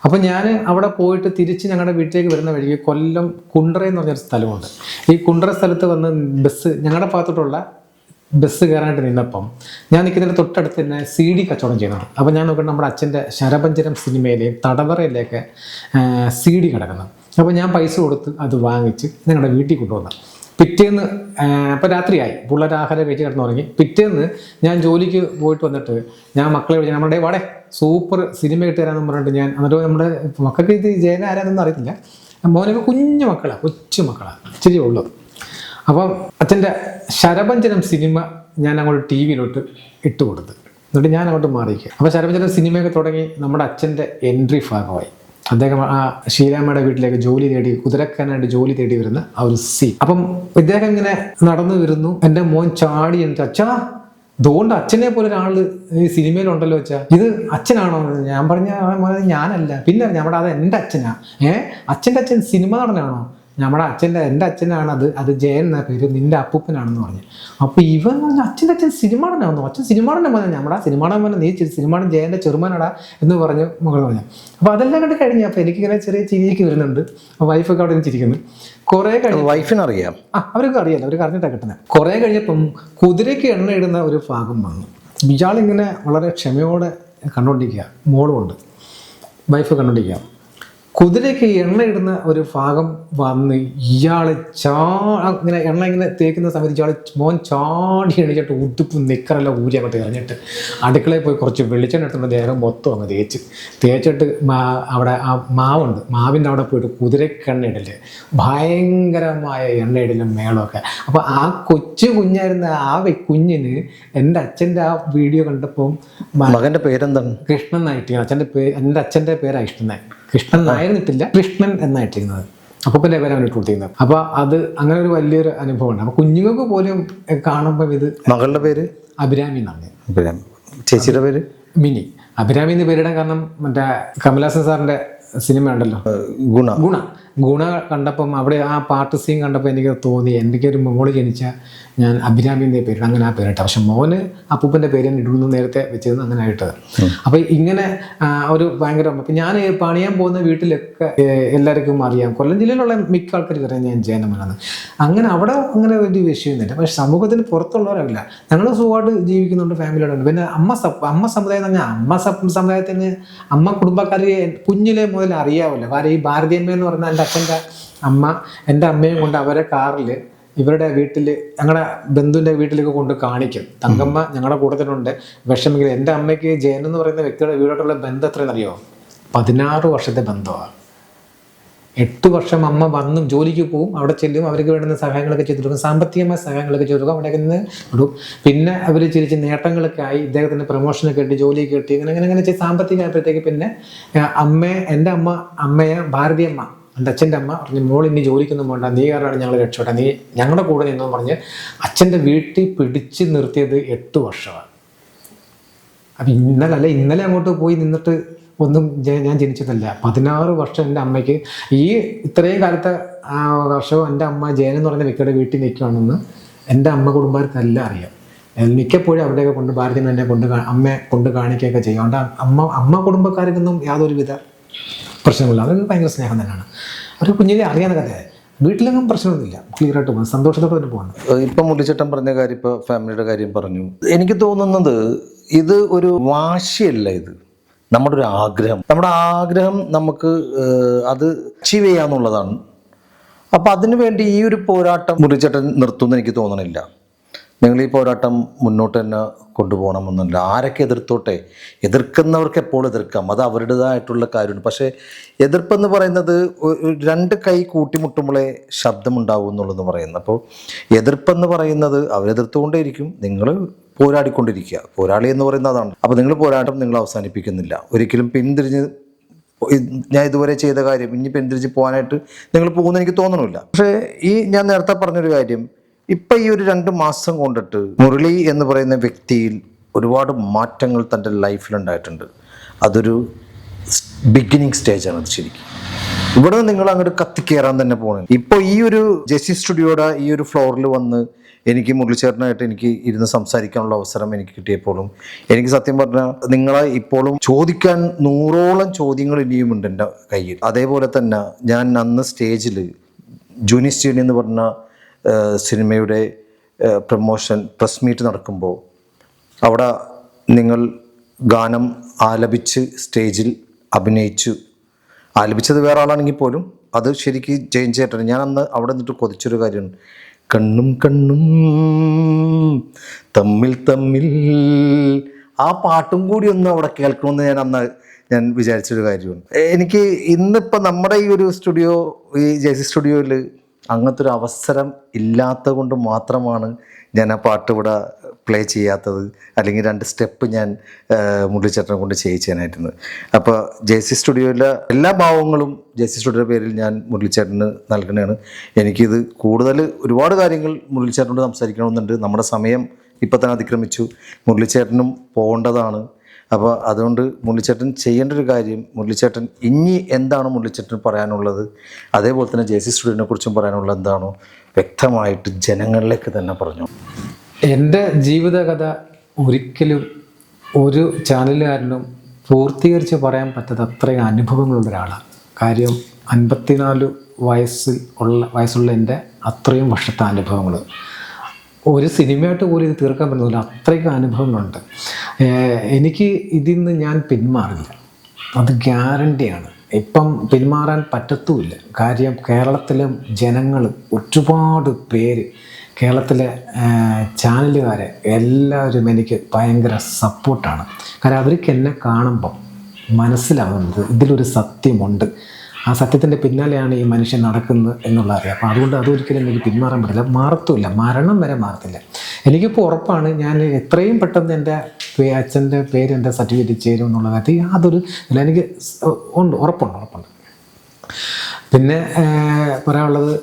അപ്പോൾ ഞാൻ അവിടെ പോയിട്ട് തിരിച്ച് ഞങ്ങളുടെ വീട്ടിലേക്ക് വരുന്ന വഴിക്ക് കൊല്ലം കുണ്ടറ എന്ന് പറഞ്ഞൊരു സ്ഥലമുണ്ട്. ഈ കുണ്ടറ സ്ഥലത്ത് വന്ന് ബസ് ഞങ്ങളുടെ ഭാഗത്തോട്ടുള്ള ബസ് കയറാനായിട്ട് നിന്നപ്പം ഞാൻ നിൽക്കുന്നതിൻ്റെ തൊട്ടടുത്ത് തന്നെ CD കച്ചവടം ചെയ്യുന്നുണ്ട്. അപ്പോൾ ഞാൻ നോക്കിയിട്ട് നമ്മുടെ അച്ഛൻ്റെ ശരപഞ്ചരം സിനിമയിലെയും തടവറയിലേക്ക് CD കിടക്കുന്നു. അപ്പോൾ ഞാൻ പൈസ കൊടുത്ത് അത് വാങ്ങിച്ച് ഞങ്ങളുടെ വീട്ടിൽ കൊണ്ടുവന്നു. പിറ്റേന്ന് അപ്പോൾ രാത്രിയായി, പിള്ളേർ ആഹാരം കഴിച്ച് കിടന്ന് തുടങ്ങി. പിറ്റേന്ന് ഞാൻ ജോലിക്ക് പോയിട്ട് വന്നിട്ട് ഞാൻ മക്കളെ വിളിച്ചു, നമ്മുടെ വാടേ സൂപ്പർ സിനിമ ഇട്ട് തരാമെന്ന് പറഞ്ഞിട്ട് ഞാൻ എന്നിട്ട് നമ്മുടെ മക്കൾക്ക് ഇത് ജയന ആരാന്നൊന്നും അറിയത്തില്ല. മോനൊക്കെ കുഞ്ഞു മക്കളാണ്, കൊച്ചു മക്കളാണ്, ഇച്ചിരി ഉള്ളത്. അപ്പം അച്ഛൻ്റെ ശരപഞ്ചരം സിനിമ ഞാൻ അങ്ങോട്ട് TV-യിലോട്ട് ഇട്ട് കൊടുത്ത്. എന്നിട്ട് ഞാൻ അങ്ങോട്ട് മാറിയിരിക്കുക. അപ്പോൾ ശരപഞ്ചരം സിനിമയൊക്കെ തുടങ്ങി നമ്മുടെ അച്ഛൻ്റെ എൻട്രി ഭാഗമായി. അദ്ദേഹം ആ ശ്രീരാമയുടെ വീട്ടിലേക്ക് ജോലി തേടി, കുതിരക്കാനായിട്ട് ജോലി തേടി വരുന്ന ആ ഒരു സീൻ. അപ്പം ഇദ്ദേഹം ഇങ്ങനെ നടന്നു വരുന്നു. എൻ്റെ മോൻ ചാടി എന്നിട്ട് അച്ഛാ അതുകൊണ്ട് അച്ഛനെ പോലെ ഒരാൾ ഈ സിനിമയിലുണ്ടല്ലോ വെച്ചാൽ ഇത് അച്ഛനാണോ? ഞാൻ പറഞ്ഞ ഞാനല്ല. പിന്നെ നമ്മുടെ അത് എൻ്റെ അച്ഛനാ. അച്ഛൻ്റെ അച്ഛൻ സിനിമ നടനാണോ? നമ്മുടെ എൻ്റെ അച്ഛനാണ് അത് ജയൻ എന്ന പേര്, നിൻ്റെ അപ്പൂപ്പനാണെന്ന് പറഞ്ഞു. അപ്പോൾ ഇവൻ അച്ഛൻ്റെ അച്ഛൻ സിനിമാടനാണെന്നോ? അച്ഛൻ സിനിമാടനെ പോലെ നമ്മുടെ സിനിമാടൻ പോലെ നീ സിനിമാടൻ ജയൻ്റെ ചെറുമാനടാ എന്ന് പറഞ്ഞ് മകൾ പറഞ്ഞു. അപ്പോൾ അതെല്ലാം കണ്ട് കഴിഞ്ഞു. അപ്പോൾ എനിക്കിങ്ങനെ ചെറിയ ചിരിയൊക്കെ വരുന്നുണ്ട്. വൈഫൊക്കെ അവിടെ നിന്ന് ചിരിക്കുന്നു. കുറേ കഴിഞ്ഞ് വൈഫിനറിയാം, അവർക്ക് അറിയാലോ, അവർക്ക് അറിഞ്ഞിട്ടാണ് കിട്ടുന്നത്. കുറേ കഴിഞ്ഞപ്പം കുതിരയ്ക്ക് എണ്ണ ഇടുന്ന ഒരു ഭാഗം വന്നു. ഇയാളിങ്ങനെ വളരെ ക്ഷമയോടെ കണ്ടുകൊണ്ടിരിക്കുക, മോളുമുണ്ട്, വൈഫ് കണ്ടുകൊണ്ടിരിക്കുക. കുതിരയ്ക്ക് എണ്ണ ഇടുന്ന ഒരു ഭാഗം വന്ന് ഇയാൾ ഇങ്ങനെ എണ്ണ ഇങ്ങനെ തേക്കുന്ന സമയത്ത് ഇയാൾ മോൻ ചാടി എണീച്ചിട്ട് ഉടുപ്പ് നിക്കറെല്ലാം ഊരി അങ്ങോട്ട് എറിഞ്ഞിട്ട് അടുക്കളയിൽ പോയി കുറച്ച് വെളിച്ചെണ്ണ എടുത്തുകൊണ്ട് ദേഹം മൊത്തം അങ്ങ് തേച്ചിട്ട് അവിടെ ആ മാവുണ്ട്, മാവിൻ്റെ അവിടെ പോയിട്ട് കുതിരയ്ക്ക് എണ്ണ ഇടല്, ഭയങ്കരമായ എണ്ണയിടലും മേളമൊക്കെ. അപ്പോൾ ആ കൊച്ചു കുഞ്ഞായിരുന്ന ആ കുഞ്ഞിന് എൻ്റെ അച്ഛൻ്റെ ആ വീഡിയോ കണ്ടപ്പം മകൻ്റെ പേരെന്താണ്? കൃഷ്ണൻ എന്നായിട്ടിരിക്കുന്നത്. എൻ്റെ അച്ഛൻ്റെ പേരാണ് ഇഷ്ടനായി. കൃഷ്ണൻ നായിരുന്നിട്ടില്ല, കൃഷ്ണൻ എന്നായിട്ടിരിക്കുന്നത്. അപ്പൂപ്പൻ്റെ പേരാണ് ഇട്ട് കൊടുത്തിരുന്നത്. അപ്പോൾ അത് അങ്ങനെ ഒരു വലിയൊരു അനുഭവമുണ്ട്. അപ്പോൾ കുഞ്ഞുങ്ങൾക്ക് പോലും കാണുമ്പം ഇത്. മകളുടെ പേര് അഭിരാമി എന്നാണ്. ചേച്ചിയുടെ പേര് മിനി. അഭിരാമി എന്ന് പേരിടാൻ കാരണം മറ്റേ കമലഹാസൻ സാറിൻ്റെ സിനിമ ഉണ്ടല്ലോ ഗുണ കണ്ടപ്പം അവിടെ ആ പാട്ട് സീൻ കണ്ടപ്പോൾ എനിക്ക് തോന്നി എനിക്കൊരു മോള് ജനിച്ചാൽ ഞാൻ അഭിരാമി എന്നേ പേരിട്ട്, അങ്ങനെ ആ പേരിട്ട. പക്ഷെ മോന് അപ്പൂപ്പൻ്റെ പേര് ഇടുന്നു നേരത്തെ വെച്ചത് അങ്ങനെ ആയിട്ടത്. അപ്പം ഇങ്ങനെ ഒരു ഭയങ്കര. അപ്പം ഞാൻ പണിയാൻ പോകുന്ന വീട്ടിലൊക്കെ എല്ലാവർക്കും അറിയാം, കൊല്ലം ജില്ലയിലുള്ള മിക്ക ആൾക്കാർക്ക് അറിയാം ഞാൻ ജയനമനാണ്. അങ്ങനെ അവിടെ അങ്ങനെ വലിയ വിഷയമൊന്നുമില്ല. പക്ഷെ സമൂഹത്തിന് പുറത്തുള്ളവരല്ല, ഞങ്ങൾ സുഖമായിട്ട് ജീവിക്കുന്നുണ്ട്, ഫാമിലിയോടുണ്ട്. പിന്നെ അമ്മ സമുദായം എന്ന് പറഞ്ഞാൽ സമുദായത്തിന് അമ്മ കുടുംബക്കാരെ കുഞ്ഞിലെ മുതൽ അറിയാമല്ലോ. കാരണം ഈ ഭാരതീയമ്മ എന്ന് പറഞ്ഞാൽ എൻ്റെ അച്ഛൻ്റെ അമ്മ, എൻ്റെ അമ്മയും കൊണ്ട് അവരെ കാറിൽ ഇവരുടെ വീട്ടിൽ ഞങ്ങളുടെ ബന്ധുവിൻ്റെ വീട്ടിലേക്ക് കൊണ്ട് കാണിക്കും. തങ്കമ്മ ഞങ്ങളുടെ കൂട്ടത്തിലുണ്ട്. വിഷമെങ്കിൽ എൻ്റെ അമ്മയ്ക്ക് ജയൻ എന്ന് പറയുന്ന വ്യക്തിയുടെ വീടോട്ടുള്ള ബന്ധം എത്രയെന്നറിയോ? 16 വർഷത്തെ ബന്ധമാണ്. 8 വർഷം അമ്മ വന്നും ജോലിക്ക് പോവും, അവിടെ ചെല്ലും, അവർക്ക് വേണ്ടുന്ന സഹായങ്ങളൊക്കെ ചെയ്തു കൊടുക്കും, സാമ്പത്തികമായ സഹായങ്ങളൊക്കെ ചെയ്തു കൊടുക്കും, അവിടെ നിന്ന് വിടും. പിന്നെ അവർ ചിരിച്ച് നേട്ടങ്ങളൊക്കെ ആയി ഇദ്ദേഹത്തിന് പ്രൊമോഷനൊക്കെ കിട്ടി, ജോലിയൊക്കെ കിട്ടി, അങ്ങനെ ചെയ്ത് സാമ്പത്തികമായപ്പോഴത്തേക്ക് പിന്നെ എൻ്റെ അമ്മയെ ഭാരതീയമ്മ, എൻ്റെ അച്ഛൻ്റെ അമ്മ പറഞ്ഞു, മോൾ ഇനി ജോലിക്കൊന്നും പോകണ്ട, നീ കാരണമാണ് ഞങ്ങൾ രക്ഷപ്പെട്ടെ, നീ ഞങ്ങളുടെ കൂടെ നിന്നെന്ന് പറഞ്ഞ് അച്ഛൻ്റെ വീട്ടിൽ പിടിച്ച് നിർത്തിയത് 8 വർഷമാണ്. അപ്പം ഇന്നലെ അങ്ങോട്ട് പോയി നിന്നിട്ട് ഒന്നും ഞാൻ ജനിച്ചതല്ല. 16 വർഷം എൻ്റെ അമ്മയ്ക്ക് ഈ ഇത്രയും കാലത്തെ വർഷവും എൻ്റെ അമ്മ ജയൻ എന്ന് പറയുന്ന വ്യക്തിയുടെ വീട്ടിൽ നിൽക്കുകയാണെന്ന് എൻ്റെ അമ്മ കുടുംബക്കാർക്കെല്ലാം അറിയാം. മിക്കപ്പോഴും അവിടെയൊക്കെ കൊണ്ട് ഭാരതീയം എന്നെ അമ്മയെ കൊണ്ട് കാണിക്കുകയൊക്കെ ചെയ്യും. അതുകൊണ്ട് അമ്മ കുടുംബക്കാർക്കൊന്നും യാതൊരുവിധ പ്രശ്നമില്ല. അവർക്ക് ഭയങ്കര സ്നേഹം തന്നെയാണ്. അവർ കുഞ്ഞിലെ അറിയാവുന്ന കഥ. വീട്ടിലൊന്നും പ്രശ്നമൊന്നുമില്ല, ക്ലിയർ ആയിട്ട് പോകുന്നു, സന്തോഷത്തോടെ തന്നെ പോകുന്നു. ഇപ്പം മുരളിച്ചേട്ടൻ പറഞ്ഞ കാര്യം, ഇപ്പോൾ ഫാമിലിയുടെ കാര്യം പറഞ്ഞു. എനിക്ക് തോന്നുന്നത് ഇത് ഒരു വാശിയല്ല, ഇത് നമ്മുടെ ഒരു ആഗ്രഹം. നമ്മുടെ ആഗ്രഹം നമുക്ക് അത് അച്ചീവ് ചെയ്യാന്നുള്ളതാണ്. അപ്പം അതിനു വേണ്ടി ഈ ഒരു പോരാട്ടം മുരളിച്ചേട്ടൻ നിർത്തുമെന്ന് എനിക്ക് തോന്നണില്ല. നിങ്ങൾ ഈ പോരാട്ടം മുന്നോട്ട് തന്നെ കൊണ്ടുപോകണമെന്നല്ല. ആരൊക്കെ എതിർത്തോട്ടെ, എതിർക്കുന്നവർക്ക് എപ്പോൾ എതിർക്കാം, അത് അവരുടേതായിട്ടുള്ള കാര്യമാണ്. പക്ഷേ എതിർപ്പെന്ന് പറയുന്നത് 2 കൈ കൂട്ടിമുട്ടുമ്പോഴേ ശബ്ദമുണ്ടാവും എന്നുള്ളതെന്ന് പറയുന്നത്. അപ്പോൾ എതിർപ്പെന്ന് പറയുന്നത് അവരെതിർത്തുകൊണ്ടേയിരിക്കും, നിങ്ങൾ പോരാടിക്കൊണ്ടിരിക്കുക. പോരാളി എന്ന് പറയുന്നത് അതാണ്. അപ്പോൾ നിങ്ങൾ പോരാട്ടം നിങ്ങൾ അവസാനിപ്പിക്കുന്നില്ല ഒരിക്കലും. പിന്തിരിഞ്ഞ് ഞാൻ ഇതുവരെ ചെയ്ത കാര്യം ഇനി പിന്തിരിഞ്ഞ് പോകാനായിട്ട് നിങ്ങൾ പോകുമെന്ന് എനിക്ക് തോന്നണില്ല. പക്ഷേ ഈ ഞാൻ നേരത്തെ പറഞ്ഞൊരു കാര്യം, ഇപ്പം ഈ ഒരു 2 മാസം കൊണ്ടിട്ട് മുരളി എന്ന് പറയുന്ന വ്യക്തിയിൽ ഒരുപാട് മാറ്റങ്ങൾ തൻ്റെ ലൈഫിലുണ്ടായിട്ടുണ്ട്. അതൊരു ബിഗിനിങ് സ്റ്റേജാണ് അത് ശരിക്കും. ഇവിടെ നിങ്ങൾ അങ്ങോട്ട് കത്തിക്കയറാൻ തന്നെ പോകണം. ഇപ്പോൾ ഈ ഒരു ജെസ്സി സ്റ്റുഡിയോയുടെ ഈ ഒരു ഫ്ലോറിൽ വന്ന് എനിക്ക് മുരളിച്ചേട്ടനായിട്ട് എനിക്ക് ഇരുന്ന് സംസാരിക്കാനുള്ള അവസരം എനിക്ക് കിട്ടിയപ്പോഴും എനിക്ക് സത്യം പറഞ്ഞാൽ നിങ്ങളെ ഇപ്പോഴും ചോദിക്കാൻ 100ഓളം ചോദ്യങ്ങൾ ഇനിയുമുണ്ട് എൻ്റെ കയ്യിൽ. അതേപോലെ തന്നെ ഞാൻ അന്ന് സ്റ്റേജിൽ ജൂനിയർ സ്റ്റേഡിയം എന്ന് പറഞ്ഞ സിനിമയുടെ പ്രമോഷൻ പ്രസ് മീറ്റ് നടക്കുമ്പോൾ അവിടെ നിങ്ങൾ ഗാനം ആലപിച്ച് സ്റ്റേജിൽ അഭിനയിച്ചു. ആലപിച്ചത് വേറെ ആളാണെങ്കിൽ പോലും അത് ശരിക്കും ചേഞ്ച് ചെയ്തിട്ടുണ്ട്. ഞാൻ അന്ന് അവിടെ നിന്നിട്ട് കൊതിച്ചൊരു കാര്യമാണ്, കണ്ണും കണ്ണും തമ്മിൽ തമ്മിൽ, ആ പാട്ടും കൂടി ഒന്ന് അവിടെ കേൾക്കണമെന്ന് ഞാൻ വിചാരിച്ചൊരു കാര്യമാണ്. എനിക്ക് ഇന്നിപ്പോൾ നമ്മുടെ ഈ ഒരു സ്റ്റുഡിയോ, ഈ ജെസ്സി സ്റ്റുഡിയോയിൽ അങ്ങനത്തെ ഒരു അവസരം ഇല്ലാത്ത കൊണ്ട് മാത്രമാണ് ഞാൻ ആ പാട്ട് ഇവിടെ പ്ലേ ചെയ്യാത്തത്, അല്ലെങ്കിൽ 2 സ്റ്റെപ്പ് ഞാൻ മുരളിച്ചേട്ടനെ കൊണ്ട് ചെയ്യിച്ചാനായിരുന്നു. അപ്പോൾ ജെസ്സി സ്റ്റുഡിയോയിലെ എല്ലാ ഭാവങ്ങളും ജെസ്സി സ്റ്റുഡിയോയുടെ പേരിൽ ഞാൻ മുരളിച്ചേട്ടന് നൽകുന്നതാണ്. എനിക്കിത് കൂടുതൽ ഒരുപാട് കാര്യങ്ങൾ മുരളിച്ചേട്ടനോട് സംസാരിക്കണമെന്നുണ്ട്. നമ്മുടെ സമയം ഇപ്പം തന്നെ അതിക്രമിച്ചു, മുരളിച്ചേട്ടനും പോകേണ്ടതാണ്. അപ്പോൾ അതുകൊണ്ട് മുരളിച്ചേട്ടൻ ചെയ്യേണ്ട ഒരു കാര്യം, മുരളിച്ചേട്ടൻ ഇനി എന്താണ് മുരളിച്ചേട്ടന് പറയാനുള്ളത്, അതേപോലെ തന്നെ ജെസ്സി സ്റ്റുഡിയോനെ കുറിച്ചും പറയാനുള്ളത് എന്താണോ വ്യക്തമായിട്ട് ജനങ്ങളിലേക്ക് തന്നെ പറഞ്ഞു. എൻ്റെ ജീവിതകഥ ഒരിക്കലും ഒരു ചാനലുകാരനും പൂർത്തീകരിച്ച് പറയാൻ പറ്റാത്ത അത്രയും അനുഭവങ്ങളുള്ള ഒരാളാണ്. കാര്യം 54 വയസ്സുള്ള എൻ്റെ അത്രയും വർഷത്തെ അനുഭവങ്ങൾ ഒരു സിനിമയായിട്ട് പോലും ഇത് തീർക്കാൻ പറ്റുന്നില്ല, അത്രയ്ക്ക് അനുഭവങ്ങളുണ്ട്. എനിക്ക് ഇതിൽ നിന്ന് ഞാൻ പിന്മാറില്ല, അത് ഗ്യാരണ്ടിയാണ്. ഇപ്പം പിന്മാറാൻ പറ്റത്തുമില്ല. കാര്യം കേരളത്തിലെ ജനങ്ങൾ ഒരുപാട് പേര്, കേരളത്തിലെ ചാനലുകാരെ എല്ലാവരും എനിക്ക് ഭയങ്കര സപ്പോർട്ടാണ്. കാരണം അവർക്ക് എന്നെ കാണുമ്പം മനസ്സിലാവുന്നത് ഇതിലൊരു സത്യമുണ്ട്, ആ സത്യത്തിൻ്റെ പിന്നാലെയാണ് ഈ മനുഷ്യൻ നടക്കുന്നത് എന്നുള്ള അറിയാം. അപ്പോൾ അതുകൊണ്ട് അതൊരിക്കലും എനിക്ക് പിന്മാറാൻ പറ്റില്ല, മാറത്തുമില്ല, മരണം വരെ മാറത്തില്ല. എനിക്കിപ്പോൾ ഉറപ്പാണ്, ഞാൻ എത്രയും പെട്ടെന്ന് എൻ്റെ അച്ഛൻ്റെ പേര് എൻ്റെ സർട്ടിഫിക്കറ്റ് ചേരും എന്നുള്ള കാര്യത്തിൽ യാതൊരു ഇല്ല, എനിക്ക് ഉറപ്പുണ്ട്. പിന്നെ പറയാനുള്ളത്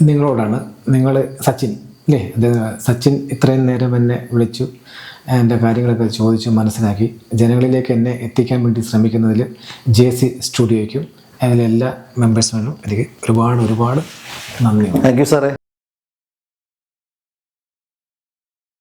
നിങ്ങളോടാണ്. നിങ്ങൾ സച്ചിൻ അല്ലേ, സച്ചിൻ ഇത്രയും നേരം എന്നെ വിളിച്ചു, എൻ്റെ കാര്യങ്ങളൊക്കെ ചോദിച്ചു മനസ്സിലാക്കി ജനങ്ങളിലേക്ക് എന്നെ എത്തിക്കാൻ വേണ്ടി ശ്രമിക്കുന്നതിൽ ജെസ്സി സ്റ്റുഡിയോയ്ക്കും അതിലെല്ലാ മെമ്പേഴ്സിനും എനിക്ക് ഒരുപാട് നന്ദിയുണ്ട്. താങ്ക് യു സാറേ.